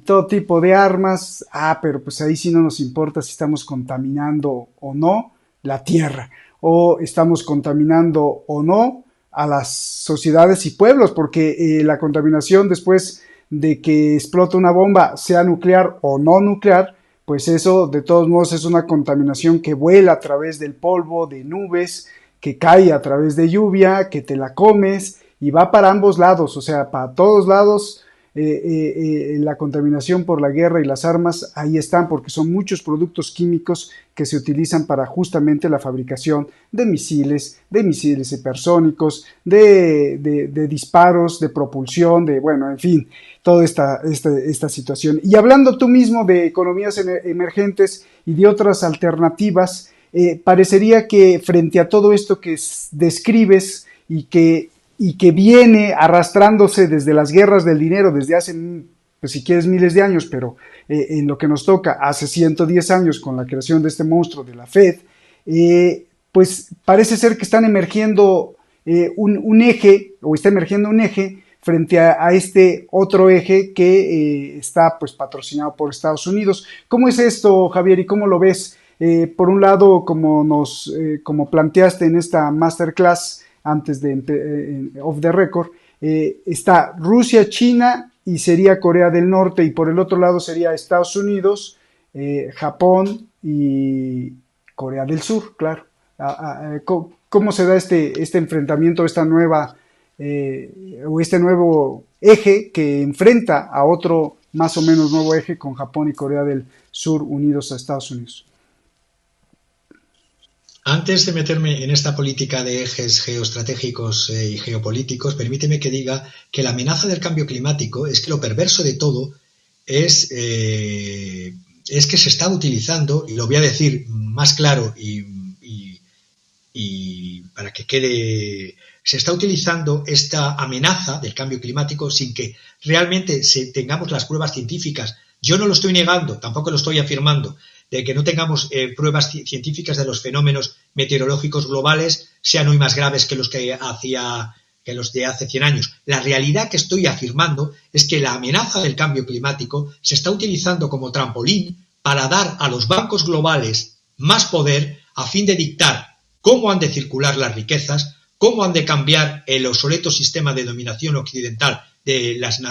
todo tipo de armas, pero pues ahí sí no nos importa si estamos contaminando o no la tierra, o estamos contaminando o no a las sociedades y pueblos, porque la contaminación después de que explota una bomba, sea nuclear o no nuclear, pues eso de todos modos es una contaminación que vuela a través del polvo, de nubes, que cae a través de lluvia, que te la comes y va para ambos lados, o sea, para todos lados. La contaminación por la guerra y las armas ahí están, porque son muchos productos químicos que se utilizan para justamente la fabricación de misiles hipersónicos, de disparos, de propulsión, bueno, en fin, toda esta situación. Y hablando tú mismo de economías emergentes y de otras alternativas, parecería que frente a todo esto que describes y que viene arrastrándose desde las guerras del dinero, desde hace, pues si quieres, miles de años, pero en lo que nos toca, hace 110 años con la creación de este monstruo de la Fed, pues parece ser que están emergiendo un eje, o está emergiendo un eje frente a este otro eje que está pues patrocinado por Estados Unidos. ¿Cómo es esto, Javier, y cómo lo ves? Por un lado, como planteaste en esta masterclass, antes de off the record, está Rusia, China y sería Corea del Norte, y por el otro lado sería Estados Unidos, Japón y Corea del Sur, claro. ¿Cómo se da este enfrentamiento, esta nueva o este nuevo eje que enfrenta a otro más o menos nuevo eje con Japón y Corea del Sur unidos a Estados Unidos? Antes de meterme en esta política de ejes geoestratégicos y geopolíticos, permíteme que diga que la amenaza del cambio climático es que lo perverso de todo es que se está utilizando, y lo voy a decir más claro y para que quede, se está utilizando esta amenaza del cambio climático sin que realmente tengamos las pruebas científicas. Yo no lo estoy negando, tampoco lo estoy afirmando, de que no tengamos pruebas científicas de los fenómenos meteorológicos globales sean hoy más graves que los de hace 100 años. La realidad que estoy afirmando es que la amenaza del cambio climático se está utilizando como trampolín para dar a los bancos globales más poder a fin de dictar cómo han de circular las riquezas, cómo han de cambiar el obsoleto sistema de dominación occidental de las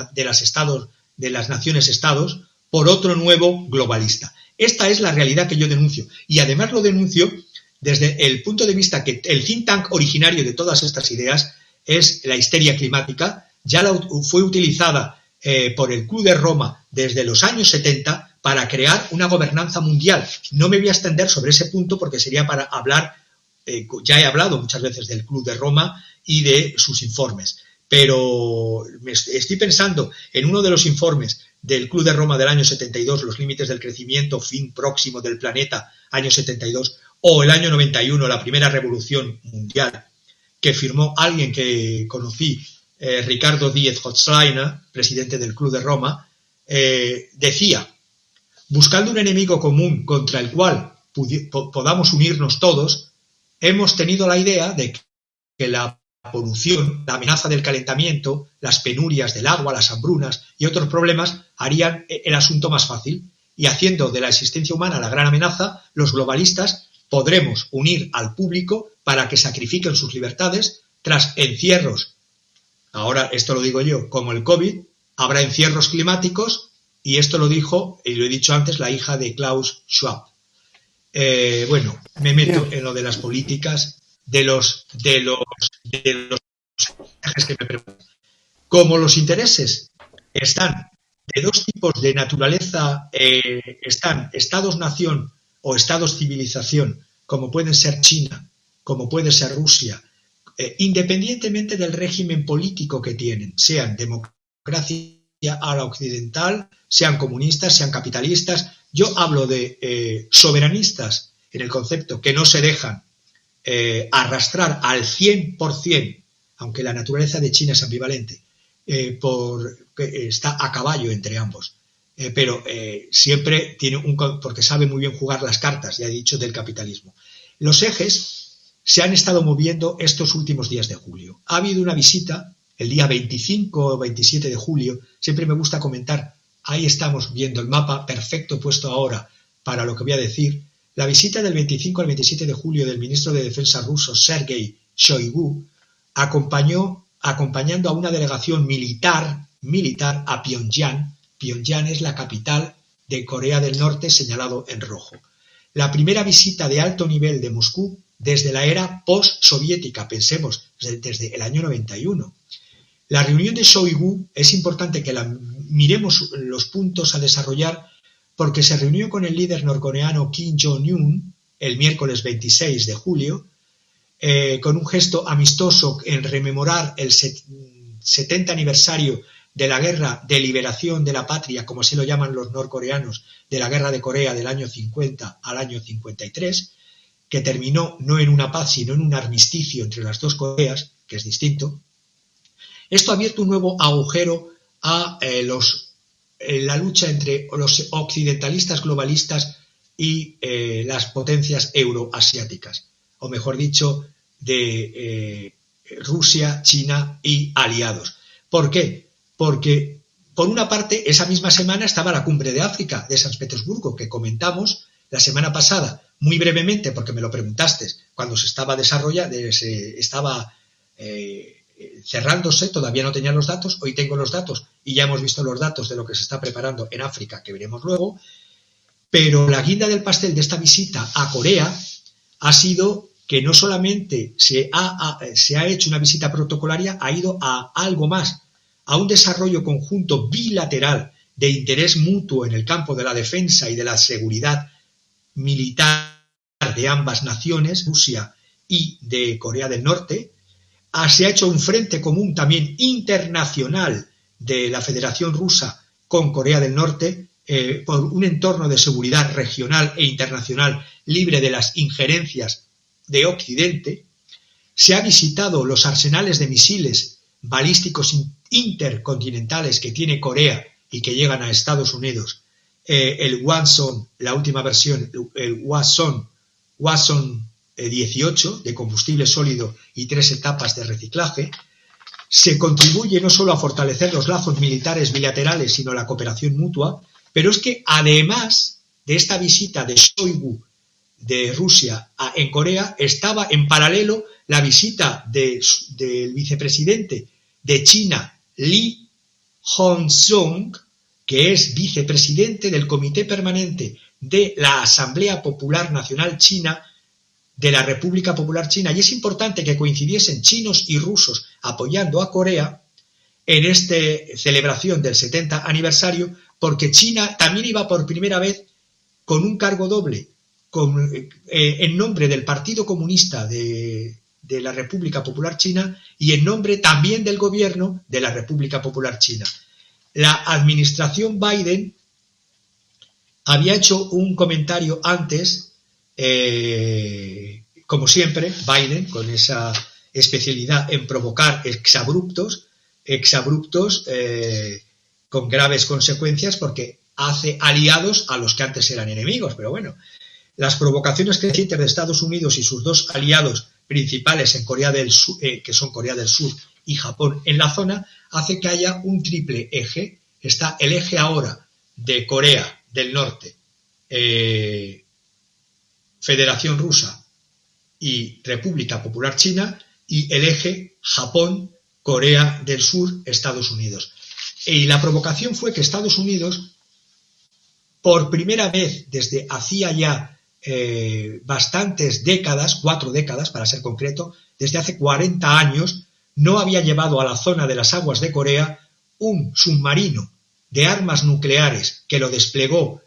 naciones-estados por otro nuevo globalista. Esta es la realidad que yo denuncio. Y además lo denuncio desde el punto de vista que el think tank originario de todas estas ideas es la histeria climática. Ya fue utilizada por el Club de Roma desde los años 70 para crear una gobernanza mundial. No me voy a extender sobre ese punto porque sería para hablar, ya he hablado muchas veces del Club de Roma y de sus informes. Pero estoy pensando en uno de los informes del Club de Roma del año 72, los límites del crecimiento, fin próximo del planeta, año 72, o el año 91, la primera revolución mundial, que firmó alguien que conocí, Ricardo Díez Hotzaina, presidente del Club de Roma, decía, buscando un enemigo común contra el cual podamos unirnos todos, hemos tenido la idea de que la polución, la amenaza del calentamiento, las penurias del agua, las hambrunas y otros problemas harían el asunto más fácil. Y haciendo de la existencia humana la gran amenaza, los globalistas podremos unir al público para que sacrifiquen sus libertades tras encierros. Ahora, esto lo digo yo, como el COVID, habrá encierros climáticos, y esto lo dijo, y lo he dicho antes, la hija de Klaus Schwab. Bueno, me meto en lo de las políticas de los que me preguntan. Como los intereses están de dos tipos de naturaleza, están estados-nación o estados-civilización, como pueden ser China, como puede ser Rusia, independientemente del régimen político que tienen, sean democracia a la occidental, sean comunistas, sean capitalistas, Yo hablo de soberanistas en el concepto que no se dejan arrastrar al 100%, aunque la naturaleza de China es ambivalente, está a caballo entre ambos. Pero siempre tiene porque sabe muy bien jugar las cartas, ya he dicho, del capitalismo. Los ejes se han estado moviendo estos últimos días de julio. Ha habido una visita el día 25 o 27 de julio, siempre me gusta comentar, ahí estamos viendo el mapa perfecto puesto ahora para lo que voy a decir. La visita del 25 al 27 de julio del ministro de Defensa ruso Sergei Shoigu acompañando a una delegación militar a Pyongyang. Pyongyang es la capital de Corea del Norte, señalado en rojo. La primera visita de alto nivel de Moscú desde la era post-soviética, pensemos, desde el año 91. La reunión de Shoigu es importante que miremos los puntos a desarrollar porque se reunió con el líder norcoreano Kim Jong-un el miércoles 26 de julio con un gesto amistoso en rememorar el 70 aniversario de la guerra de liberación de la patria, como se lo llaman los norcoreanos, de la guerra de Corea del año 50 al año 53, que terminó no en una paz sino en un armisticio entre las dos Coreas, que es distinto. Esto ha abierto un nuevo agujero a la lucha entre los occidentalistas globalistas y las potencias euroasiáticas, o mejor dicho, de Rusia, China y aliados. ¿Por qué? Porque, por una parte, esa misma semana estaba la cumbre de África de San Petersburgo, que comentamos la semana pasada, muy brevemente, porque me lo preguntaste, cuando se estaba cerrándose, todavía no tenía los datos, hoy tengo los datos y ya hemos visto los datos de lo que se está preparando en África, que veremos luego, pero la guinda del pastel de esta visita a Corea ha sido que no solamente se ha hecho una visita protocolaria, ha ido a algo más, a un desarrollo conjunto bilateral de interés mutuo en el campo de la defensa y de la seguridad militar de ambas naciones, Rusia y de Corea del Norte. Se ha hecho un frente común también internacional de la Federación Rusa con Corea del Norte por un entorno de seguridad regional e internacional libre de las injerencias de Occidente. Se ha visitado los arsenales de misiles balísticos intercontinentales que tiene Corea y que llegan a Estados Unidos, el Hwasong, la última versión, el Hwasong 18 de combustible sólido y 3 etapas de reciclaje. Se contribuye no solo a fortalecer los lazos militares bilaterales, sino la cooperación mutua, pero es que además de esta visita de Shoigu de Rusia en Corea, estaba en paralelo la visita del vicepresidente de China, Li Hongzhong, que es vicepresidente del Comité Permanente de la Asamblea Popular Nacional China, de la República Popular China, y es importante que coincidiesen chinos y rusos apoyando a Corea en esta celebración del 70 aniversario, porque China también iba por primera vez con un cargo doble, en nombre del Partido Comunista de la República Popular China y en nombre también del gobierno de la República Popular China. La administración Biden había hecho un comentario antes, como siempre, Biden, con esa especialidad en provocar exabruptos con graves consecuencias, porque hace aliados a los que antes eran enemigos. Pero bueno, las provocaciones crecientes de Estados Unidos y sus dos aliados principales en Corea del Sur, que son Corea del Sur y Japón en la zona, hace que haya un triple eje. Está el eje ahora de Corea del Norte, Federación Rusa y República Popular China, y el eje Japón, Corea del Sur, Estados Unidos. Y la provocación fue que Estados Unidos, por primera vez desde hacía ya bastantes décadas, 4 décadas para ser concreto, desde hace 40 años, no había llevado a la zona de las aguas de Corea un submarino de armas nucleares que lo desplegó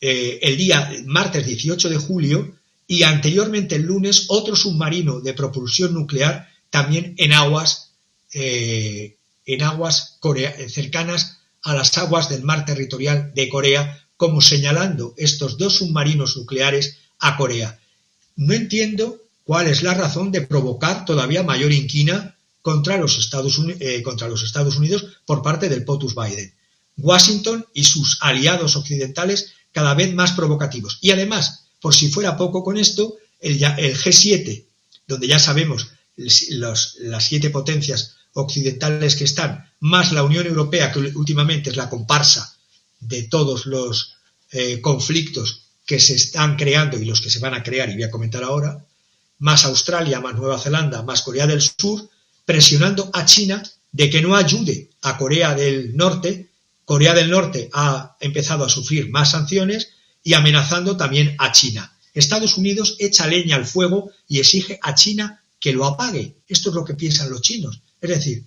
el día martes 18 de julio y anteriormente el lunes otro submarino de propulsión nuclear también en aguas cercanas a las aguas del mar territorial de Corea como señalando estos 2 submarinos nucleares a Corea. No entiendo cuál es la razón de provocar todavía mayor inquina contra los Estados Unidos por parte del POTUS Biden. Washington y sus aliados occidentales cada vez más provocativos. Y además, por si fuera poco con esto, el G7, donde ya sabemos las 7 potencias occidentales que están, más la Unión Europea, que últimamente es la comparsa de todos los conflictos que se están creando y los que se van a crear, y voy a comentar ahora, más Australia, más Nueva Zelanda, más Corea del Sur, presionando a China de que no ayude a Corea del Norte. Corea del Norte ha empezado a sufrir más sanciones y amenazando también a China. Estados Unidos echa leña al fuego y exige a China que lo apague. Esto es lo que piensan los chinos. Es decir,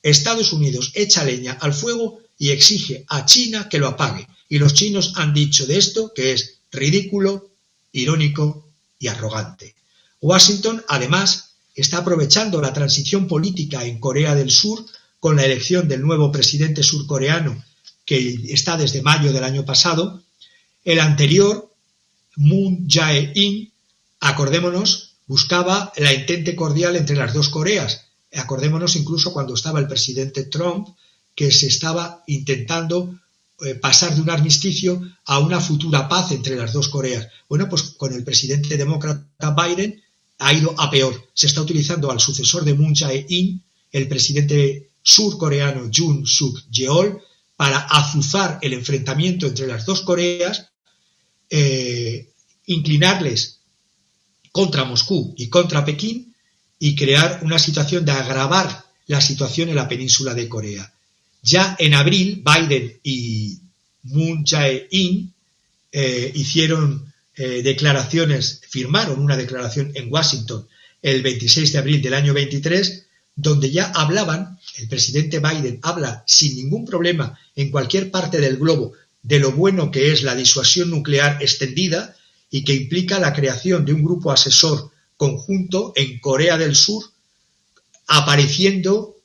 Estados Unidos echa leña al fuego y exige a China que lo apague. Y los chinos han dicho de esto que es ridículo, irónico y arrogante. Washington, además, está aprovechando la transición política en Corea del Sur con la elección del nuevo presidente surcoreano que está desde mayo del año pasado. El anterior, Moon Jae-in, acordémonos, buscaba la entente cordial entre las 2 Coreas. Acordémonos incluso cuando estaba el presidente Trump, que se estaba intentando pasar de un armisticio a una futura paz entre las 2 Coreas. Bueno, pues con el presidente demócrata Biden ha ido a peor. Se está utilizando al sucesor de Moon Jae-in, el presidente surcoreano Yoon Suk Yeol, para azuzar el enfrentamiento entre las 2 Coreas, inclinarles contra Moscú y contra Pekín y crear una situación de agravar la situación en la península de Corea. Ya en abril, Biden y Moon Jae-in hicieron firmaron una declaración en Washington el 26 de abril del año 23, donde ya hablaban, el presidente Biden habla sin ningún problema en cualquier parte del globo de lo bueno que es la disuasión nuclear extendida y que implica la creación de un grupo asesor conjunto en Corea del Sur, apareciendo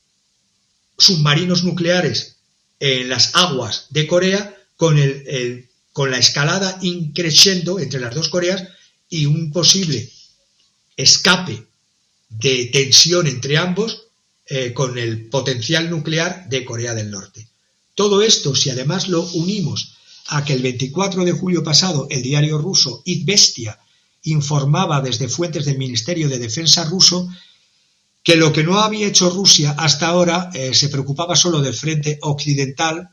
submarinos nucleares en las aguas de Corea con la escalada increciendo entre las 2 Coreas y un posible escape de tensión entre ambos con el potencial nuclear de Corea del Norte. Todo esto, si además lo unimos a que el 24 de julio pasado el diario ruso Izvestia informaba desde fuentes del Ministerio de Defensa ruso que lo que no había hecho Rusia hasta ahora, se preocupaba solo del frente occidental,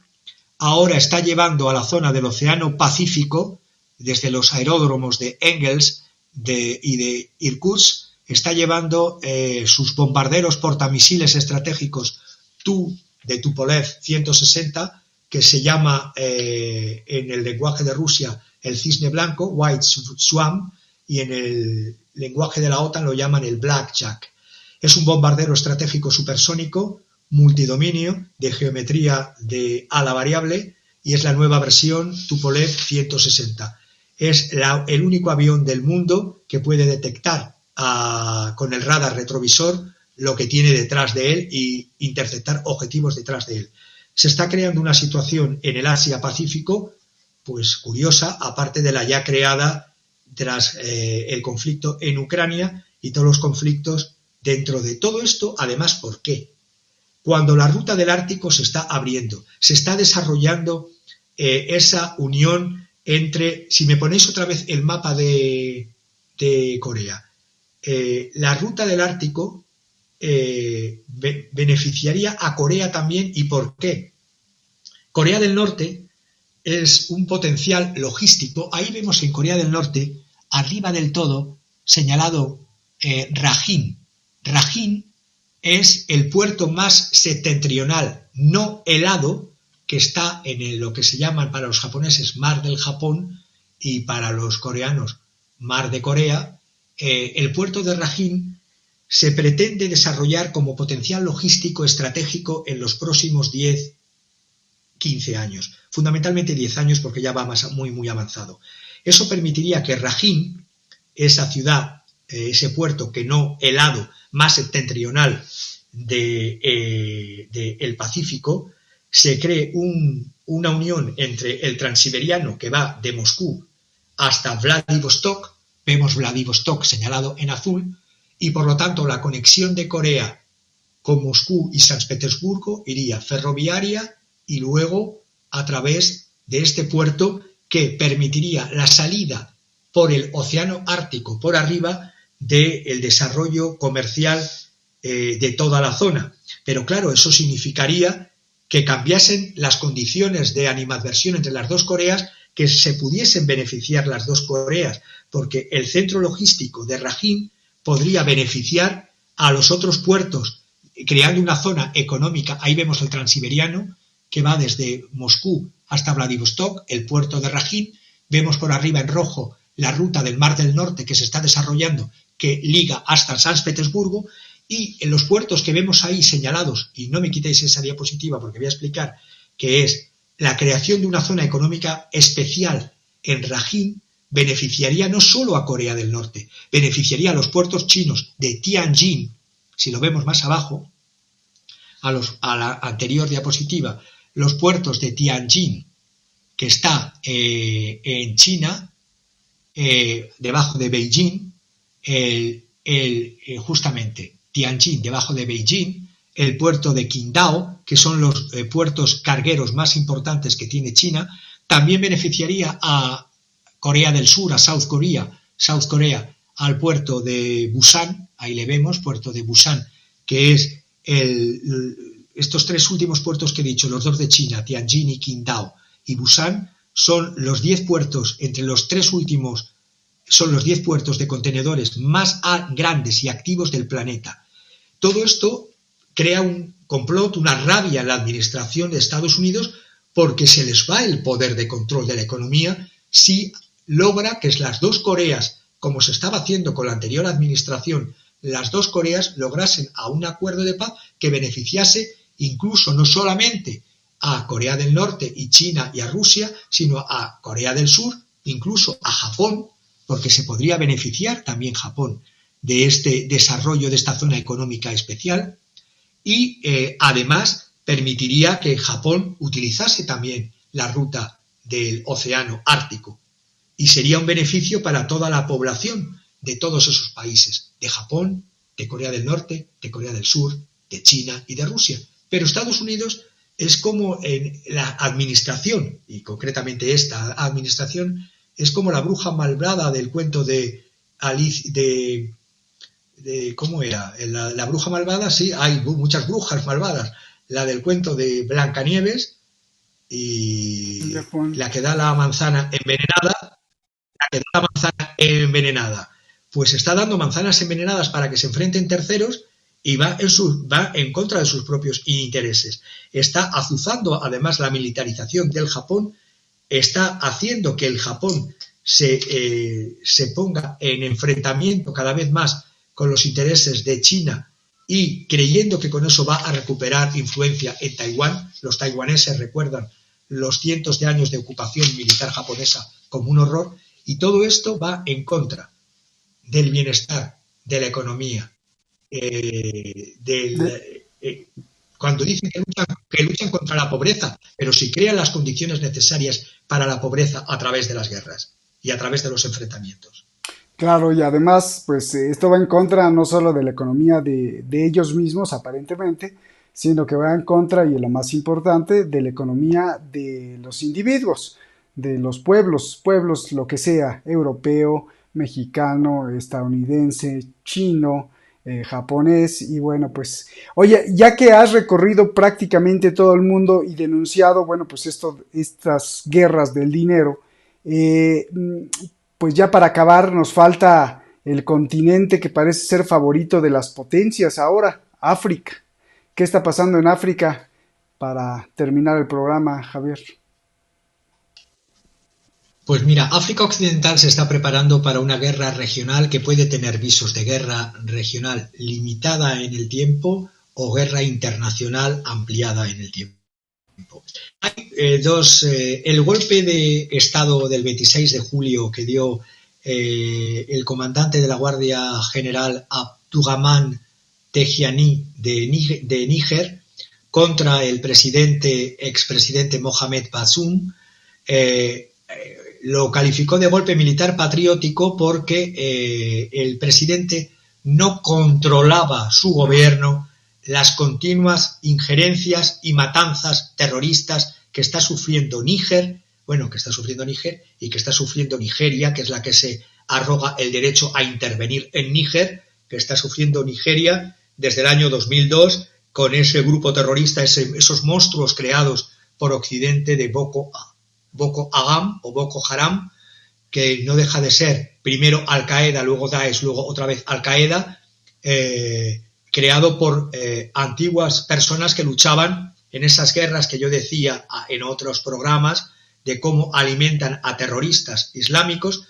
ahora está llevando a la zona del Océano Pacífico, desde los aeródromos de Engels y de Irkutsk, está llevando sus bombarderos portamisiles estratégicos de Tupolev 160, que se llama en el lenguaje de Rusia el cisne blanco, White Swan, y en el lenguaje de la OTAN lo llaman el Blackjack. Es un bombardero estratégico supersónico, multidominio, de geometría de ala variable, y es la nueva versión Tupolev 160. Es el único avión del mundo que puede detectar con el radar retrovisor lo que tiene detrás de él y interceptar objetivos detrás de él. Se está creando una situación en el Asia-Pacífico, pues curiosa, aparte de la ya creada tras el conflicto en Ucrania y todos los conflictos dentro de todo esto. Además, ¿por qué? Cuando la ruta del Ártico se está abriendo, se está desarrollando esa unión entre, si me ponéis otra vez el mapa de Corea, la ruta del Ártico beneficiaría a Corea también. ¿Y por qué? Corea del Norte es un potencial logístico. Ahí vemos en Corea del Norte, arriba del todo, señalado Rajin. Rajin es el puerto más septentrional no helado que está en lo que se llaman para los japoneses Mar del Japón y para los coreanos Mar de Corea. El puerto de Rajin se pretende desarrollar como potencial logístico estratégico en los próximos 10-15 años, fundamentalmente 10 años porque ya va muy avanzado. Eso permitiría que Rajin, esa ciudad, ese puerto que no helado más septentrional del Pacífico, se cree un una unión entre el transiberiano que va de Moscú hasta Vladivostok, vemos Vladivostok señalado en azul, y por lo tanto la conexión de Corea con Moscú y San Petersburgo iría ferroviaria y luego a través de este puerto que permitiría la salida por el océano Ártico por arriba del desarrollo comercial de toda la zona. Pero claro, eso significaría que cambiasen las condiciones de animadversión entre las dos Coreas, que se pudiesen beneficiar las dos Coreas, porque el centro logístico de Rajin podría beneficiar a los otros puertos, creando una zona económica. Ahí vemos el transiberiano, que va desde Moscú hasta Vladivostok, el puerto de Rajin. Vemos por arriba en rojo la ruta del Mar del Norte que se está desarrollando, que liga hasta San Petersburgo, y en los puertos que vemos ahí señalados, y no me quitéis esa diapositiva porque voy a explicar, que es la creación de una zona económica especial en Rajin, beneficiaría no solo a Corea del Norte, beneficiaría a los puertos chinos de Tianjin, si lo vemos más abajo, a la anterior diapositiva, los puertos de Tianjin, que está en China, debajo de Beijing, justamente Tianjin debajo de Beijing, el puerto de Qingdao, que son los puertos cargueros más importantes que tiene China, también beneficiaría a Corea del Sur, a South Korea, al puerto de Busan, ahí le vemos, puerto de Busan, que es estos tres últimos puertos que he dicho, los dos de China, Tianjin y Qingdao y Busan, son los 10 puertos, entre los tres últimos, son los 10 puertos de contenedores más grandes y activos del planeta. Todo esto crea un complot, una rabia en la administración de Estados Unidos, porque se les va el poder de control de la economía si logra que las dos Coreas, como se estaba haciendo con la anterior administración, las dos Coreas lograsen a un acuerdo de paz que beneficiase incluso no solamente a Corea del Norte y China y a Rusia, sino a Corea del Sur, incluso a Japón, porque se podría beneficiar también Japón de este desarrollo de esta zona económica especial, y además permitiría que Japón utilizase también la ruta del océano Ártico, y sería un beneficio para toda la población de todos esos países, de Japón, de Corea del Norte, de Corea del Sur, de China y de Rusia. Pero Estados Unidos es como en la administración, y concretamente esta administración, es como la bruja malvada del cuento de Alice, ¿cómo era? La bruja malvada, sí, hay muchas brujas malvadas. La del cuento de Blancanieves y la que da la manzana envenenada. Pues está dando manzanas envenenadas para que se enfrenten terceros y va en contra de sus propios intereses. Está azuzando además la militarización del Japón, está haciendo que el Japón se ponga en enfrentamiento cada vez más con los intereses de China, y creyendo que con eso va a recuperar influencia en Taiwán. Los taiwaneses recuerdan los cientos de años de ocupación militar japonesa como un horror, y todo esto va en contra del bienestar, de la economía, cuando dicen que luchan contra la pobreza, pero si crean las condiciones necesarias para la pobreza a través de las guerras y a través de los enfrentamientos. Claro, y además, pues esto va en contra no solo de la economía de ellos mismos, aparentemente, sino que va en contra, y lo más importante, de la economía de los individuos, de los pueblos, lo que sea, europeo, mexicano, estadounidense, chino, japonés. Y bueno, pues, oye, ya que has recorrido prácticamente todo el mundo y denunciado, bueno, pues estas guerras del dinero, pues ya para acabar nos falta el continente que parece ser favorito de las potencias ahora, África. ¿Qué está pasando en África para terminar el programa, Javier? Pues mira, África Occidental se está preparando para una guerra regional que puede tener visos de guerra regional limitada en el tiempo o guerra internacional ampliada en el tiempo. Hay el golpe de Estado del 26 de julio que dio el comandante de la Guardia General Abdourahmane Tiani de Níger contra el expresidente Mohamed Bazoum, lo calificó de golpe militar patriótico porque el presidente no controlaba su gobierno las continuas injerencias y matanzas terroristas que está sufriendo Níger y que está sufriendo Nigeria, que es la que se arroga el derecho a intervenir en Níger, que está sufriendo Nigeria desde el año 2002 con ese grupo terrorista, esos monstruos creados por Occidente de Boko Haram o Boko Haram, que no deja de ser primero Al-Qaeda, luego Daesh, luego otra vez Al-Qaeda, creado por antiguas personas que luchaban en esas guerras que yo decía en otros programas de cómo alimentan a terroristas islámicos.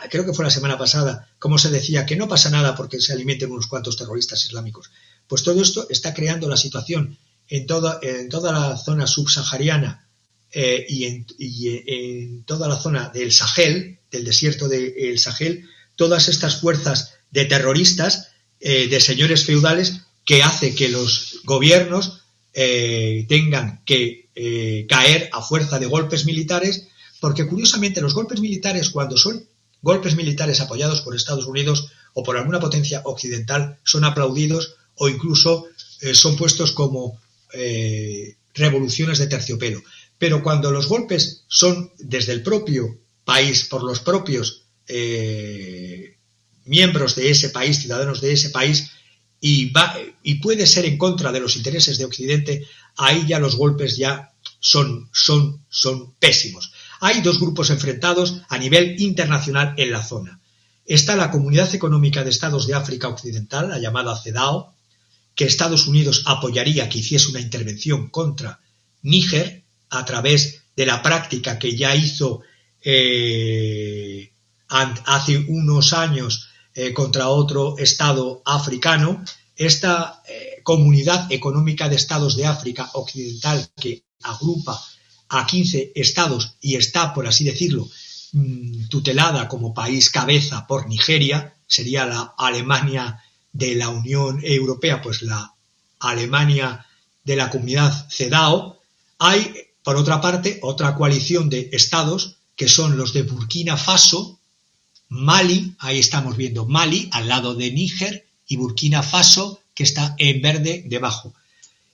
Creo que fue la semana pasada, cómo se decía que no pasa nada porque se alimenten unos cuantos terroristas islámicos. Pues todo esto está creando la situación en toda la zona subsahariana y en toda la zona del Sahel, del desierto del Sahel, todas estas fuerzas de terroristas, de señores feudales, que hace que los gobiernos tengan que caer a fuerza de golpes militares, porque curiosamente los golpes militares, cuando son golpes militares apoyados por Estados Unidos o por alguna potencia occidental, son aplaudidos o incluso son puestos como revoluciones de terciopelo. Pero cuando los golpes son desde el propio país, por los propios miembros de ese país, ciudadanos de ese país, y puede ser en contra de los intereses de Occidente, ahí ya los golpes ya son pésimos. Hay dos grupos enfrentados a nivel internacional en la zona. Está la Comunidad Económica de Estados de África Occidental, la llamada CEDAW, que Estados Unidos apoyaría que hiciese una intervención contra Níger a través de la práctica que ya hizo hace unos años contra otro estado africano. Esta Comunidad Económica de Estados de África Occidental, que agrupa a 15 estados y está, por así decirlo, tutelada como país cabeza por Nigeria, sería la Alemania de la Unión Europea, pues la Alemania de la comunidad CEDAW. Hay, por otra parte, otra coalición de estados que son los de Burkina Faso, Mali, ahí estamos viendo Mali al lado de Níger, y Burkina Faso, que está en verde debajo.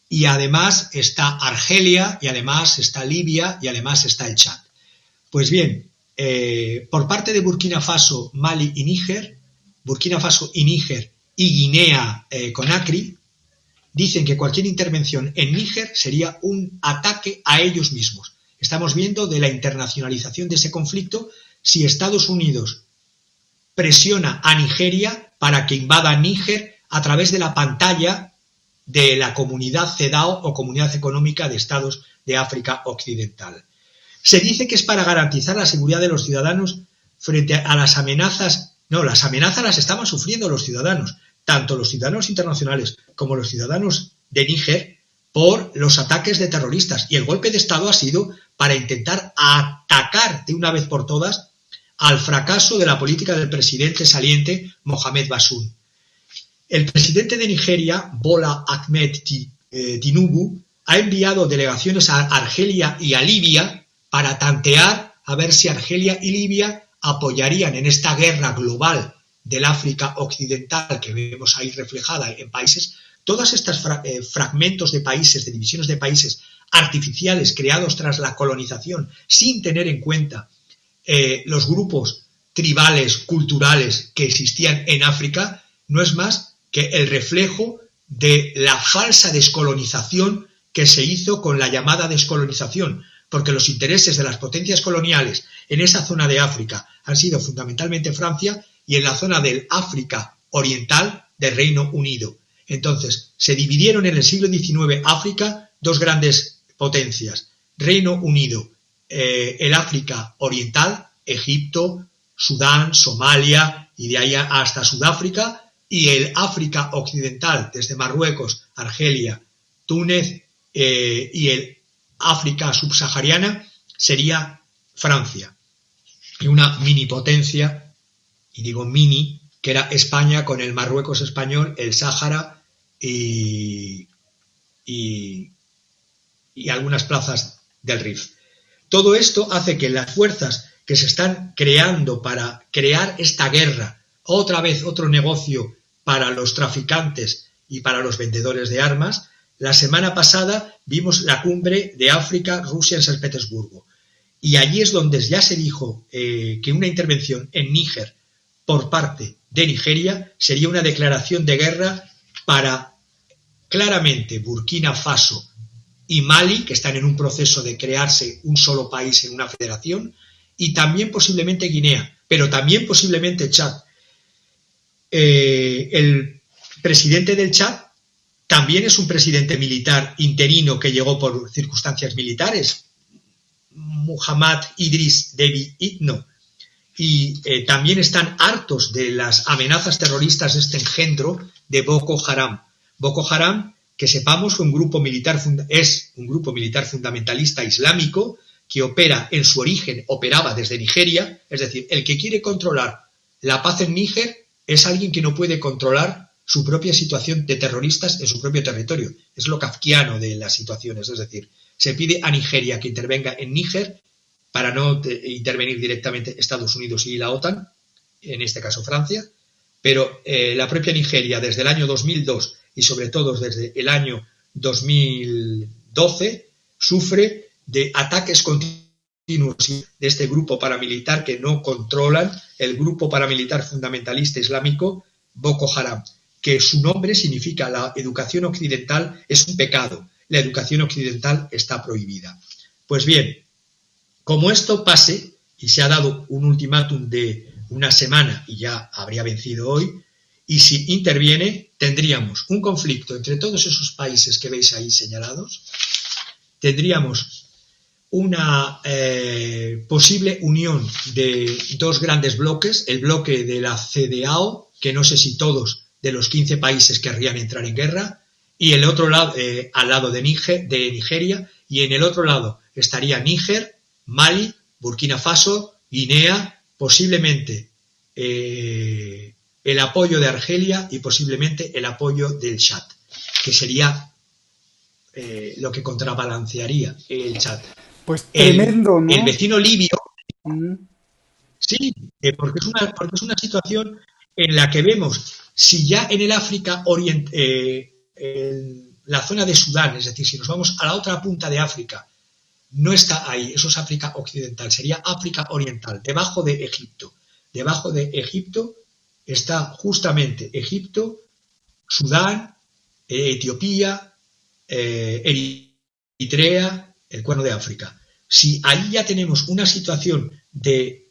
Y además está Argelia, y además está Libia, y además está el Chad. Pues bien, por parte de Burkina Faso, Mali y Níger, Burkina Faso y Níger y Guinea Conakry, dicen que cualquier intervención en Níger sería un ataque a ellos mismos. Estamos viendo de la internacionalización de ese conflicto si Estados Unidos presiona a Nigeria para que invada Níger a través de la pantalla de la comunidad CEDAW o Comunidad Económica de Estados de África Occidental. Se dice que es para garantizar la seguridad de los ciudadanos frente a las amenazas. No, las amenazas las estaban sufriendo los ciudadanos, tanto los ciudadanos internacionales como los ciudadanos de Níger, por los ataques de terroristas. Y el golpe de Estado ha sido para intentar atacar de una vez por todas al fracaso de la política del presidente saliente Mohamed Bazoum. El presidente de Nigeria, Bola Ahmed Tinubu, ha enviado delegaciones a Argelia y a Libia para tantear a ver si Argelia y Libia apoyarían en esta guerra global del África Occidental que vemos ahí reflejada en países, todos estos fragmentos de países, de divisiones de países artificiales creados tras la colonización sin tener en cuenta los grupos tribales, culturales que existían en África, no es más que el reflejo de la falsa descolonización que se hizo con la llamada descolonización, porque los intereses de las potencias coloniales en esa zona de África han sido fundamentalmente Francia y en la zona del África Oriental del Reino Unido. Entonces, se dividieron en el siglo XIX África dos grandes potencias, Reino Unido, el África Oriental, Egipto, Sudán, Somalia y de ahí hasta Sudáfrica, y el África Occidental, desde Marruecos, Argelia, Túnez y el África subsahariana sería Francia. Y una mini potencia, y digo mini, que era España con el Marruecos español, el Sáhara y y algunas plazas del Rif. Todo esto hace que las fuerzas que se están creando para crear esta guerra, otra vez otro negocio para los traficantes y para los vendedores de armas. La semana pasada vimos la cumbre de África-Rusia en San Petersburgo. Y allí es donde ya se dijo que una intervención en Níger por parte de Nigeria sería una declaración de guerra para claramente Burkina Faso y Mali, que están en un proceso de crearse un solo país en una federación, y también posiblemente Guinea, pero también posiblemente Chad. El presidente del Chad también es un presidente militar interino que llegó por circunstancias militares, Muhammad Idris Déby Itno, y también están hartos de las amenazas terroristas de este engendro de Boko Haram. Boko Haram, que sepamos, es un grupo militar fundamentalista islámico que operaba desde Nigeria. Es decir, el que quiere controlar la paz en Níger es alguien que no puede controlar su propia situación de terroristas en su propio territorio. Es lo kafkiano de las situaciones. Es decir, se pide a Nigeria que intervenga en Níger para no intervenir directamente Estados Unidos y la OTAN, en este caso Francia, pero la propia Nigeria desde el año 2002 y sobre todo desde el año 2012 sufre de ataques continuos de este grupo paramilitar que no controlan, el grupo paramilitar fundamentalista islámico Boko Haram, que su nombre significa la educación occidental es un pecado, la educación occidental está prohibida. Pues bien, como esto pase, y se ha dado un ultimátum de una semana y ya habría vencido hoy, y si interviene, tendríamos un conflicto entre todos esos países que veis ahí señalados, tendríamos una posible unión de dos grandes bloques, el bloque de la CEDEAO, que no sé si todos de los 15 países querrían entrar en guerra, y el otro lado, al lado de Nigeria, y en el otro lado estaría Níger, Mali, Burkina Faso, Guinea, posiblemente el apoyo de Argelia y posiblemente el apoyo del Chad, que sería lo que contrabalancearía el Chad. Pues tremendo, ¿no? El vecino libio, sí, porque es una situación en la que vemos, si ya en el África la zona de Sudán, es decir, si nos vamos a la otra punta de África, no está ahí, eso es África Occidental, sería África Oriental, debajo de Egipto. Debajo de Egipto está justamente Egipto, Sudán, Etiopía, Eritrea, el Cuerno de África. Si ahí ya tenemos una situación de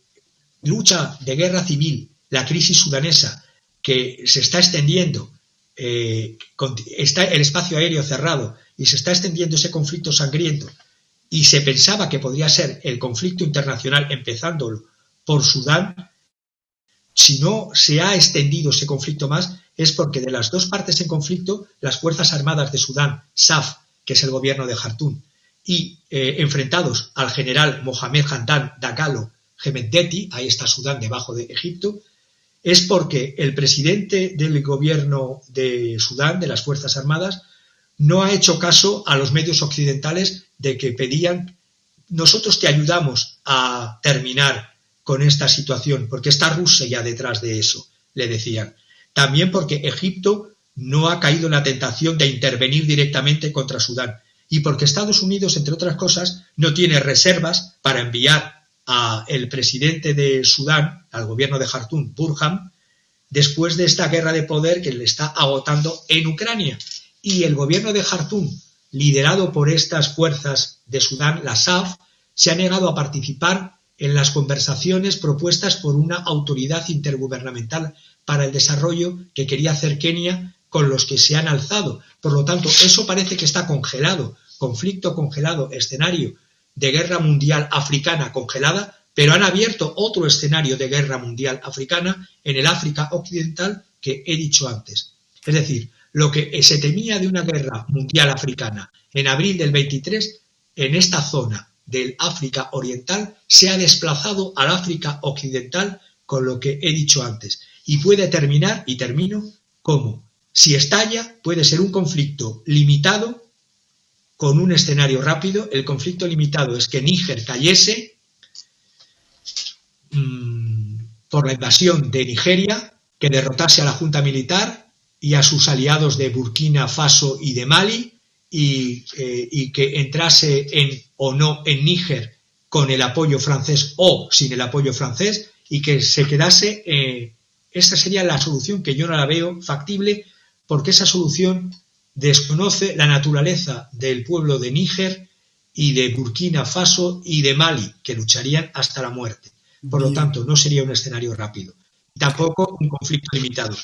lucha, de guerra civil, la crisis sudanesa, que se está extendiendo, está el espacio aéreo cerrado y se está extendiendo ese conflicto sangriento, y se pensaba que podría ser el conflicto internacional empezando por Sudán, si no se ha extendido ese conflicto más, es porque de las dos partes en conflicto, las Fuerzas Armadas de Sudán, SAF, que es el gobierno de Jartum, y enfrentados al general Mohamed Hamdan Dagalo Hemedti, ahí está Sudán debajo de Egipto, es porque el presidente del gobierno de Sudán, de las Fuerzas Armadas, no ha hecho caso a los medios occidentales de que pedían: nosotros te ayudamos a terminar con esta situación, porque está Rusia ya detrás de eso, le decían. También porque Egipto no ha caído en la tentación de intervenir directamente contra Sudán, y porque Estados Unidos, entre otras cosas, no tiene reservas para enviar al presidente de Sudán, al gobierno de Jartum, Burhan, después de esta guerra de poder que le está agotando en Ucrania. Y el gobierno de Jartum, liderado por estas fuerzas de Sudán, la SAF, se ha negado a participar en las conversaciones propuestas por una autoridad intergubernamental para el desarrollo que quería hacer Kenia, con los que se han alzado. Por lo tanto, eso parece que está congelado, conflicto congelado, escenario de guerra mundial africana congelada, pero han abierto otro escenario de guerra mundial africana en el África Occidental que he dicho antes. Es decir, lo que se temía de una guerra mundial africana en abril del 23, en esta zona del África Oriental, se ha desplazado al África Occidental con lo que he dicho antes. Y puede terminar, y termino, como si estalla, puede ser un conflicto limitado con un escenario rápido. El conflicto limitado es que Níger cayese por la invasión de Nigeria, que derrotase a la junta militar y a sus aliados de Burkina Faso y de Mali, y que entrase o no en Níger con el apoyo francés o sin el apoyo francés, y que se quedase. Esta sería la solución, que yo no la veo factible, porque esa solución desconoce la naturaleza del pueblo de Níger y de Burkina Faso y de Mali, que lucharían hasta la muerte. Por lo tanto, no sería un escenario rápido. Tampoco un conflicto limitado.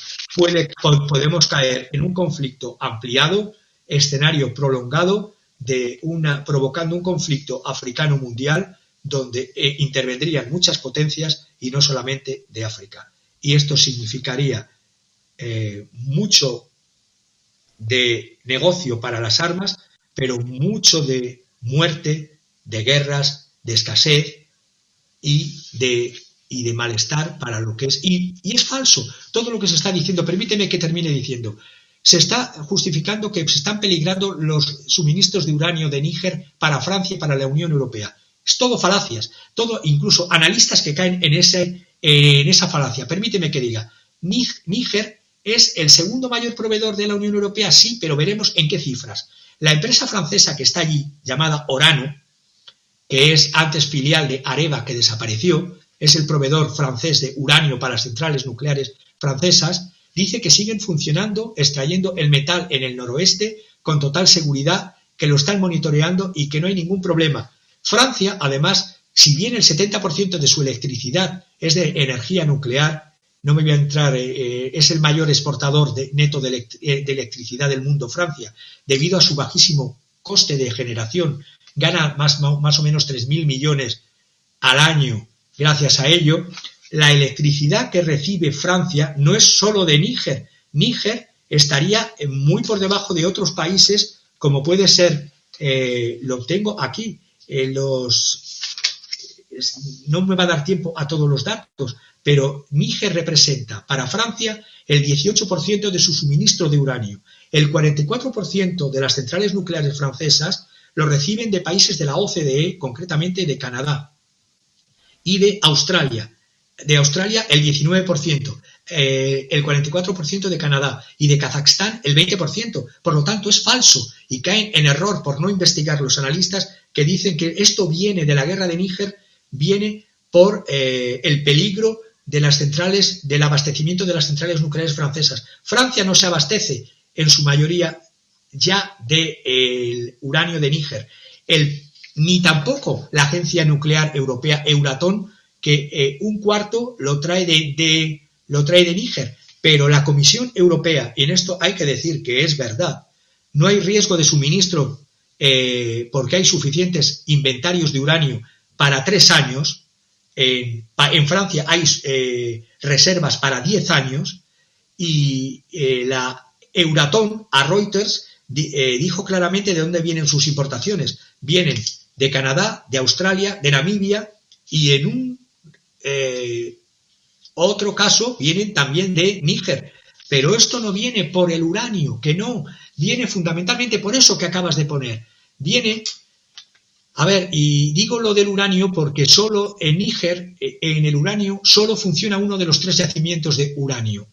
Podemos caer en un conflicto ampliado, escenario prolongado, provocando un conflicto africano mundial, donde intervendrían muchas potencias y no solamente de África. Y esto significaría mucho de negocio para las armas, pero mucho de muerte, de guerras, de escasez y de malestar para lo que es. Y es falso todo lo que se está diciendo. Permíteme que termine diciendo. Se está justificando que se están peligrando los suministros de uranio de Níger para Francia y para la Unión Europea. Es todo falacias, todo, incluso analistas que caen en esa falacia. Permíteme que diga, Níger es el segundo mayor proveedor de la Unión Europea, sí, pero veremos en qué cifras. La empresa francesa que está allí, llamada Orano, que es antes filial de Areva, que desapareció, es el proveedor francés de uranio para las centrales nucleares francesas, dice que siguen funcionando, extrayendo el metal en el noroeste con total seguridad, que lo están monitoreando y que no hay ningún problema. Francia, además, si bien el 70% de su electricidad es de energía nuclear, no me voy a entrar, es el mayor exportador neto de electricidad del mundo, Francia, debido a su bajísimo coste de generación, gana más o menos 3.000 millones al año gracias a ello. La electricidad que recibe Francia no es solo de Níger. Níger estaría muy por debajo de otros países, como puede ser, lo tengo aquí, no me va a dar tiempo a todos los datos, pero Níger representa para Francia el 18% de su suministro de uranio. El 44% de las centrales nucleares francesas lo reciben de países de la OCDE, concretamente de Canadá y de Australia. De Australia el 19%, el 44% de Canadá, y de Kazajstán el 20%. Por lo tanto, es falso y caen en error por no investigar los analistas que dicen que esto viene de la guerra de Níger, viene por el peligro de las centrales, del abastecimiento de las centrales nucleares francesas. Francia no se abastece en su mayoría ya del uranio de Níger, ni tampoco la agencia nuclear europea Euratom, que un cuarto lo trae de Níger, pero la Comisión Europea, y en esto hay que decir que es verdad, no hay riesgo de suministro porque hay suficientes inventarios de uranio para 3 años. En Francia hay reservas para 10 años, y la Euratom a Reuters dijo claramente de dónde vienen sus importaciones. Vienen de Canadá, de Australia, de Namibia, y en un otro caso vienen también de Níger. Pero esto no viene por el uranio, que no, viene fundamentalmente por eso que acabas de poner. Viene, a ver, y digo lo del uranio porque solo en Níger, en el uranio, solo funciona uno de los 3 yacimientos de uranio.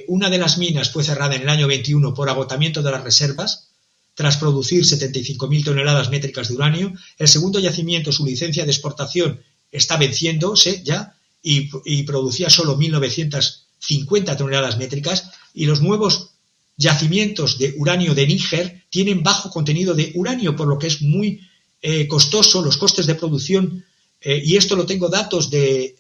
Una de las minas fue cerrada en el año 21 por agotamiento de las reservas, tras producir 75.000 toneladas métricas de uranio. El segundo yacimiento, su licencia de exportación está venciéndose ya y producía solo 1.950 toneladas métricas, y los nuevos yacimientos de uranio de Níger tienen bajo contenido de uranio, por lo que es muy costoso los costes de producción, y esto lo tengo datos de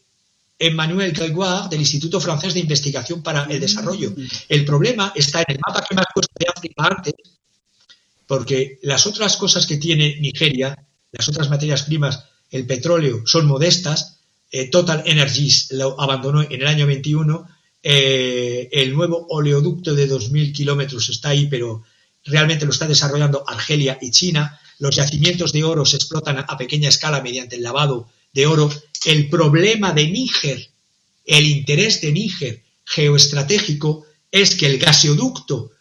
Emmanuel Grégoire del Instituto Francés de Investigación para el Desarrollo. El problema está en el mapa que me has puesto de África antes, porque las otras cosas que tiene Nigeria, las otras materias primas, el petróleo, son modestas. Total Energies lo abandonó en el año 21, el nuevo oleoducto de 2.000 kilómetros está ahí, pero realmente lo está desarrollando Argelia y China. Los yacimientos de oro se explotan a pequeña escala mediante el lavado de oro. El problema de Níger, el interés de Níger geoestratégico, es que el gasoducto,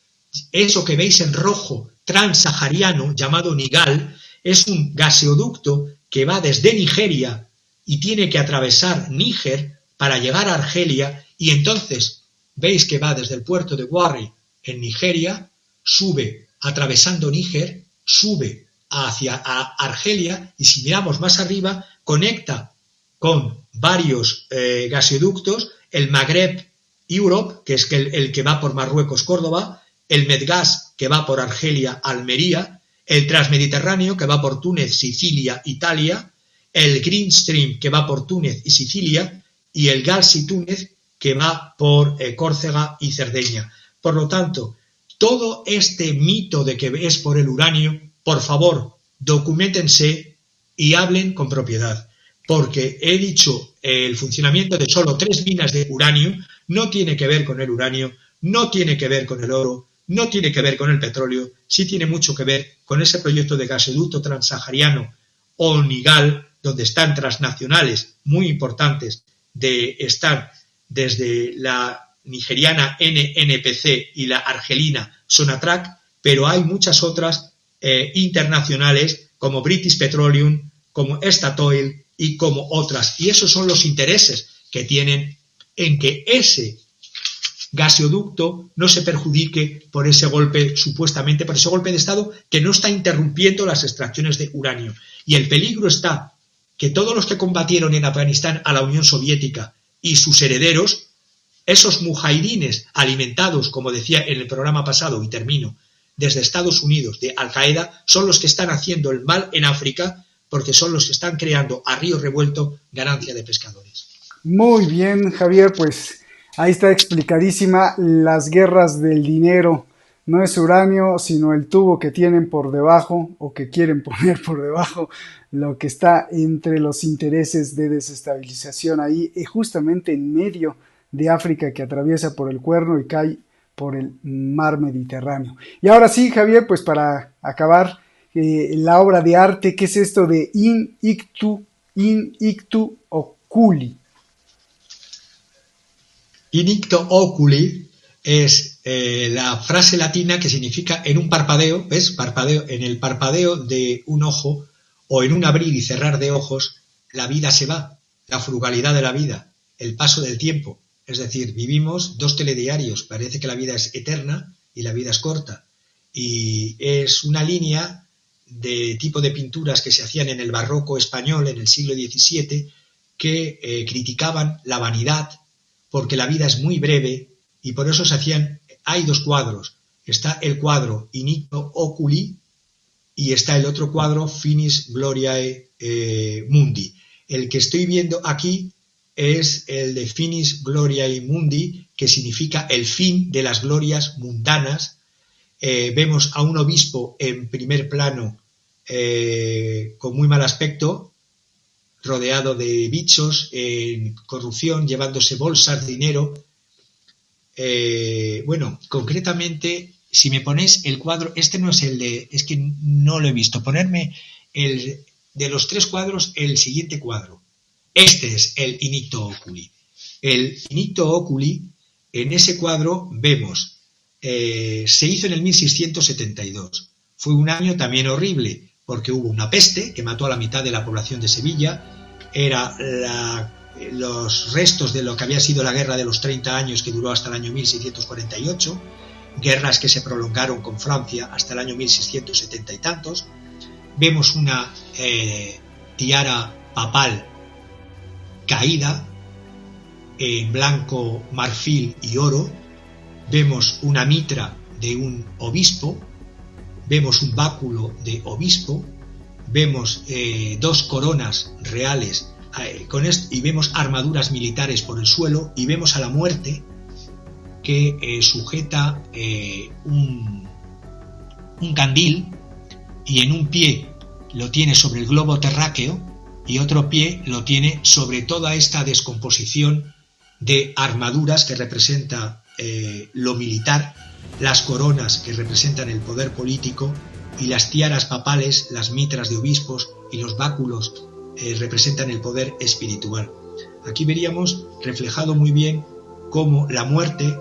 eso que veis en rojo, transsahariano llamado Nigal. Es un gaseoducto que va desde Nigeria y tiene que atravesar Níger para llegar a Argelia, y entonces veis que va desde el puerto de Warri en Nigeria, sube atravesando Níger, sube hacia Argelia, y si miramos más arriba conecta con varios gaseoductos, el Maghreb Europe, que es el que va por Marruecos, Córdoba, el Medgas, que va por Argelia, Almería, el Transmediterráneo, que va por Túnez, Sicilia, Italia, el Green Stream, que va por Túnez y Sicilia, y el Galsi Túnez, que va por Córcega y Cerdeña. Por lo tanto, todo este mito de que es por el uranio, por favor, documentense y hablen con propiedad, porque he dicho, el funcionamiento de solo 3 minas de uranio no tiene que ver con el uranio, no tiene que ver con el oro, no tiene que ver con el petróleo, sí tiene mucho que ver con ese proyecto de gasoducto transsahariano o Nigal, donde están transnacionales muy importantes de estar desde la nigeriana NNPC y la argelina Sonatrach, pero hay muchas otras internacionales como British Petroleum, como Statoil y como otras. Y esos son los intereses que tienen en que ese gaseoducto no se perjudique por ese golpe, supuestamente por ese golpe de Estado que no está interrumpiendo las extracciones de uranio. Y el peligro está que todos los que combatieron en Afganistán a la Unión Soviética y sus herederos, esos mujahidines alimentados, como decía en el programa pasado, y termino, desde Estados Unidos, de Al-Qaeda, son los que están haciendo el mal en África, porque son los que están creando a río revuelto ganancia de pescadores. Muy bien, Javier, pues ahí está explicadísima las guerras del dinero. No es uranio, sino el tubo que tienen por debajo o que quieren poner por debajo, lo que está entre los intereses de desestabilización ahí, justamente en medio de África, que atraviesa por el Cuerno y cae por el mar Mediterráneo. Y ahora sí, Javier, pues para acabar, la obra de arte, ¿qué es esto de in ictu oculi? In ictu oculi es la frase latina que significa en un parpadeo, ¿ves? Parpadeo, en el parpadeo de un ojo o en un abrir y cerrar de ojos, la vida se va, la frugalidad de la vida, el paso del tiempo. Es decir, vivimos 2 telediarios, parece que la vida es eterna y la vida es corta. Y es una línea de tipo de pinturas que se hacían en el barroco español en el siglo XVII que criticaban la vanidad, porque la vida es muy breve y por eso se hacían, hay 2 cuadros, está el cuadro In ictu oculi y está el otro cuadro Finis Gloriae Mundi. El que estoy viendo aquí es el de Finis Gloriae Mundi, que significa el fin de las glorias mundanas. Vemos a un obispo en primer plano con muy mal aspecto, rodeado de bichos, en corrupción, llevándose bolsas de dinero. Bueno, concretamente, si me ponéis el cuadro, este no es el de, es que no lo he visto, ponerme el de los 3 cuadros, el siguiente cuadro. Este es el In ictu oculi. El In ictu oculi, en ese cuadro vemos, se hizo en el 1672. Fue un año también horrible, porque hubo una peste que mató a la mitad de la población de Sevilla. Era los restos de lo que había sido la guerra de los 30 años que duró hasta el año 1648, guerras que se prolongaron con Francia hasta el año 1670 y tantos. Vemos una tiara papal caída en blanco, marfil y oro. Vemos una mitra de un obispo, vemos un báculo de obispo, vemos 2 coronas reales con esto, y vemos armaduras militares por el suelo, y vemos a la muerte que sujeta un candil, y en un pie lo tiene sobre el globo terráqueo y otro pie lo tiene sobre toda esta descomposición de armaduras que representa lo militar, las coronas que representan el poder político y las tiaras papales, las mitras de obispos y los báculos representan el poder espiritual. Aquí veríamos reflejado muy bien cómo la muerte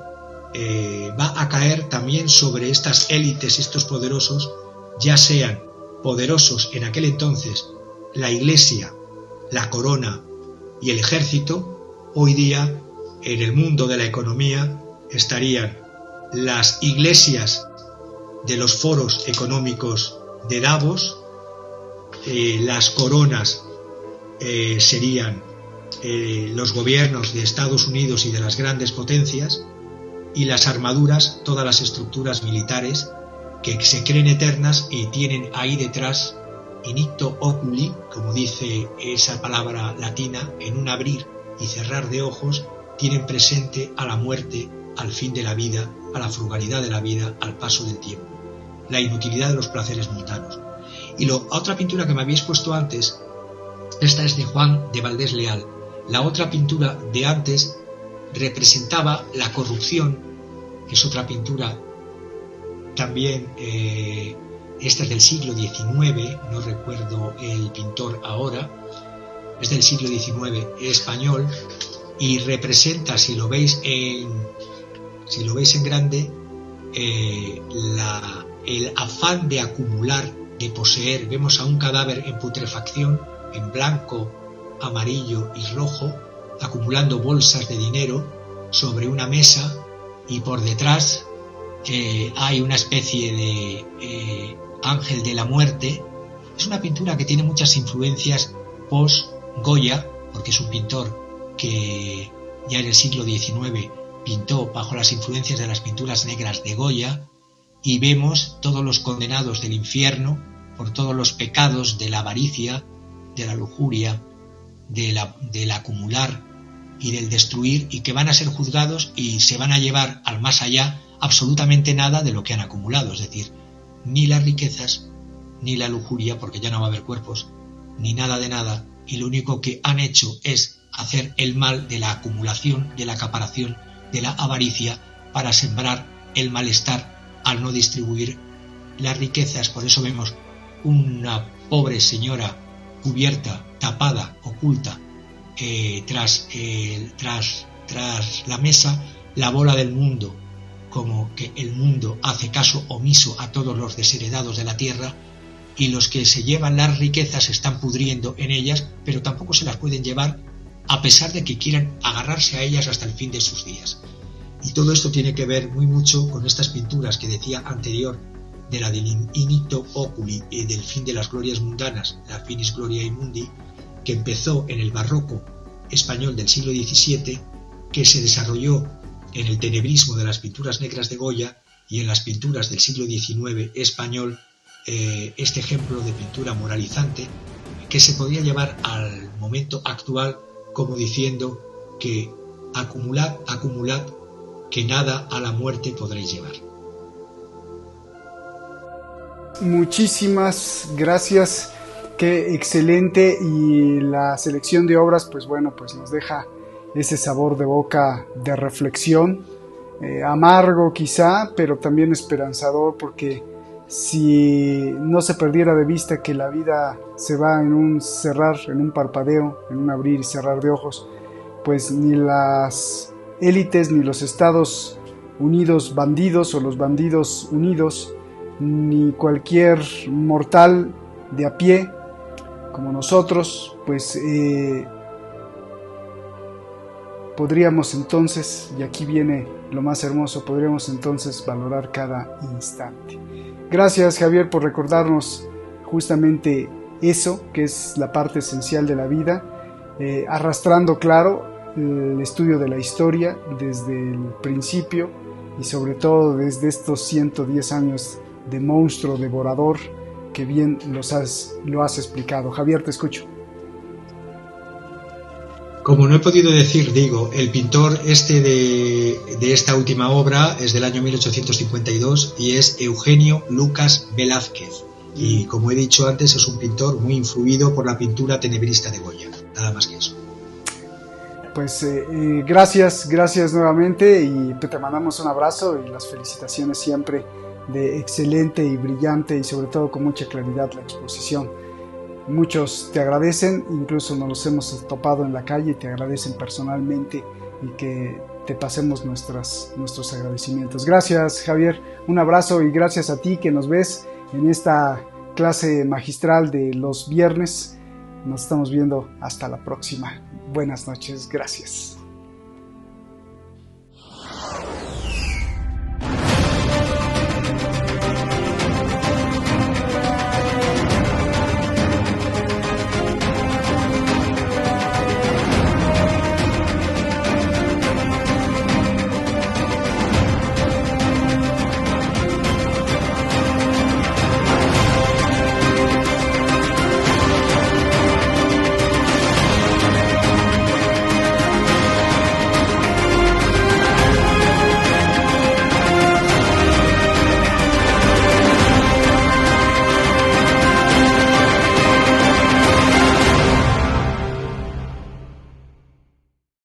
va a caer también sobre estas élites, estos poderosos, ya sean poderosos en aquel entonces la Iglesia, la corona y el ejército. Hoy día en el mundo de la economía estarían las iglesias de los foros económicos de Davos, las coronas serían los gobiernos de Estados Unidos y de las grandes potencias, y las armaduras, todas las estructuras militares que se creen eternas y tienen ahí detrás, in icto oculi, como dice esa palabra latina, en un abrir y cerrar de ojos, tienen presente a la muerte, al fin de la vida, a la frugalidad de la vida, al paso del tiempo, la inutilidad de los placeres mundanos. Y otra pintura que me habéis puesto antes, esta es de Juan de Valdés Leal. La otra pintura de antes representaba la corrupción, que es otra pintura también, esta es del siglo XIX, no recuerdo el pintor ahora, es del siglo XIX español, y representa, si lo veis en grande, el afán de acumular, de poseer. Vemos a un cadáver en putrefacción, en blanco, amarillo y rojo, acumulando bolsas de dinero sobre una mesa, y por detrás hay una especie de ángel de la muerte. Es una pintura que tiene muchas influencias post-Goya, porque es un pintor que ya en el siglo XIX pintó bajo las influencias de las pinturas negras de Goya, y vemos todos los condenados del infierno por todos los pecados de la avaricia, de la lujuria, del acumular y del destruir, y que van a ser juzgados y se van a llevar al más allá absolutamente nada de lo que han acumulado, es decir, ni las riquezas, ni la lujuria, porque ya no va a haber cuerpos, ni nada de nada, y lo único que han hecho es hacer el mal de la acumulación, de la acaparación, de la avaricia, para sembrar el malestar al no distribuir las riquezas. Por eso vemos una pobre señora cubierta, tapada, oculta, tras la mesa, la bola del mundo, como que el mundo hace caso omiso a todos los desheredados de la tierra, y los que se llevan las riquezas se están pudriendo en ellas, pero tampoco se las pueden llevar, a pesar de que quieran agarrarse a ellas hasta el fin de sus días. Y todo esto tiene que ver muy mucho con estas pinturas que decía anterior, de la del in icto oculi, del fin de las glorias mundanas, la finis gloriae mundi, que empezó en el barroco español del siglo XVII, que se desarrolló en el tenebrismo de las pinturas negras de Goya, y en las pinturas del siglo XIX español, este ejemplo de pintura moralizante, que se podía llevar al momento actual como diciendo que acumulad, acumulad, que nada a la muerte podréis llevar. Muchísimas gracias, qué excelente, y la selección de obras, pues bueno, pues nos deja ese sabor de boca de reflexión, amargo quizá, pero también esperanzador, porque si no se perdiera de vista que la vida se va en un cerrar, en un parpadeo, en un abrir y cerrar de ojos, pues ni las élites ni los Estados Unidos bandidos o los bandidos unidos, ni cualquier mortal de a pie como nosotros, pues podríamos entonces, y aquí viene lo más hermoso, podríamos entonces valorar cada instante. Gracias, Javier, por recordarnos justamente eso, que es la parte esencial de la vida, arrastrando, claro, el estudio de la historia desde el principio y sobre todo desde estos 110 años de monstruo devorador que bien lo has explicado. Javier, te escucho. Como no he podido decir, digo, el pintor de esta última obra es del año 1852 y es Eugenio Lucas Velázquez. Y como he dicho antes, es un pintor muy influido por la pintura tenebrista de Goya. Nada más que eso. Pues gracias nuevamente, y te mandamos un abrazo y las felicitaciones siempre de excelente y brillante y sobre todo con mucha claridad la exposición. Muchos te agradecen, incluso nos los hemos topado en la calle y te agradecen personalmente, y que te pasemos nuestros agradecimientos. Gracias, Javier, un abrazo, y gracias a ti que nos ves en esta clase magistral de los viernes. Nos estamos viendo hasta la próxima. Buenas noches, gracias.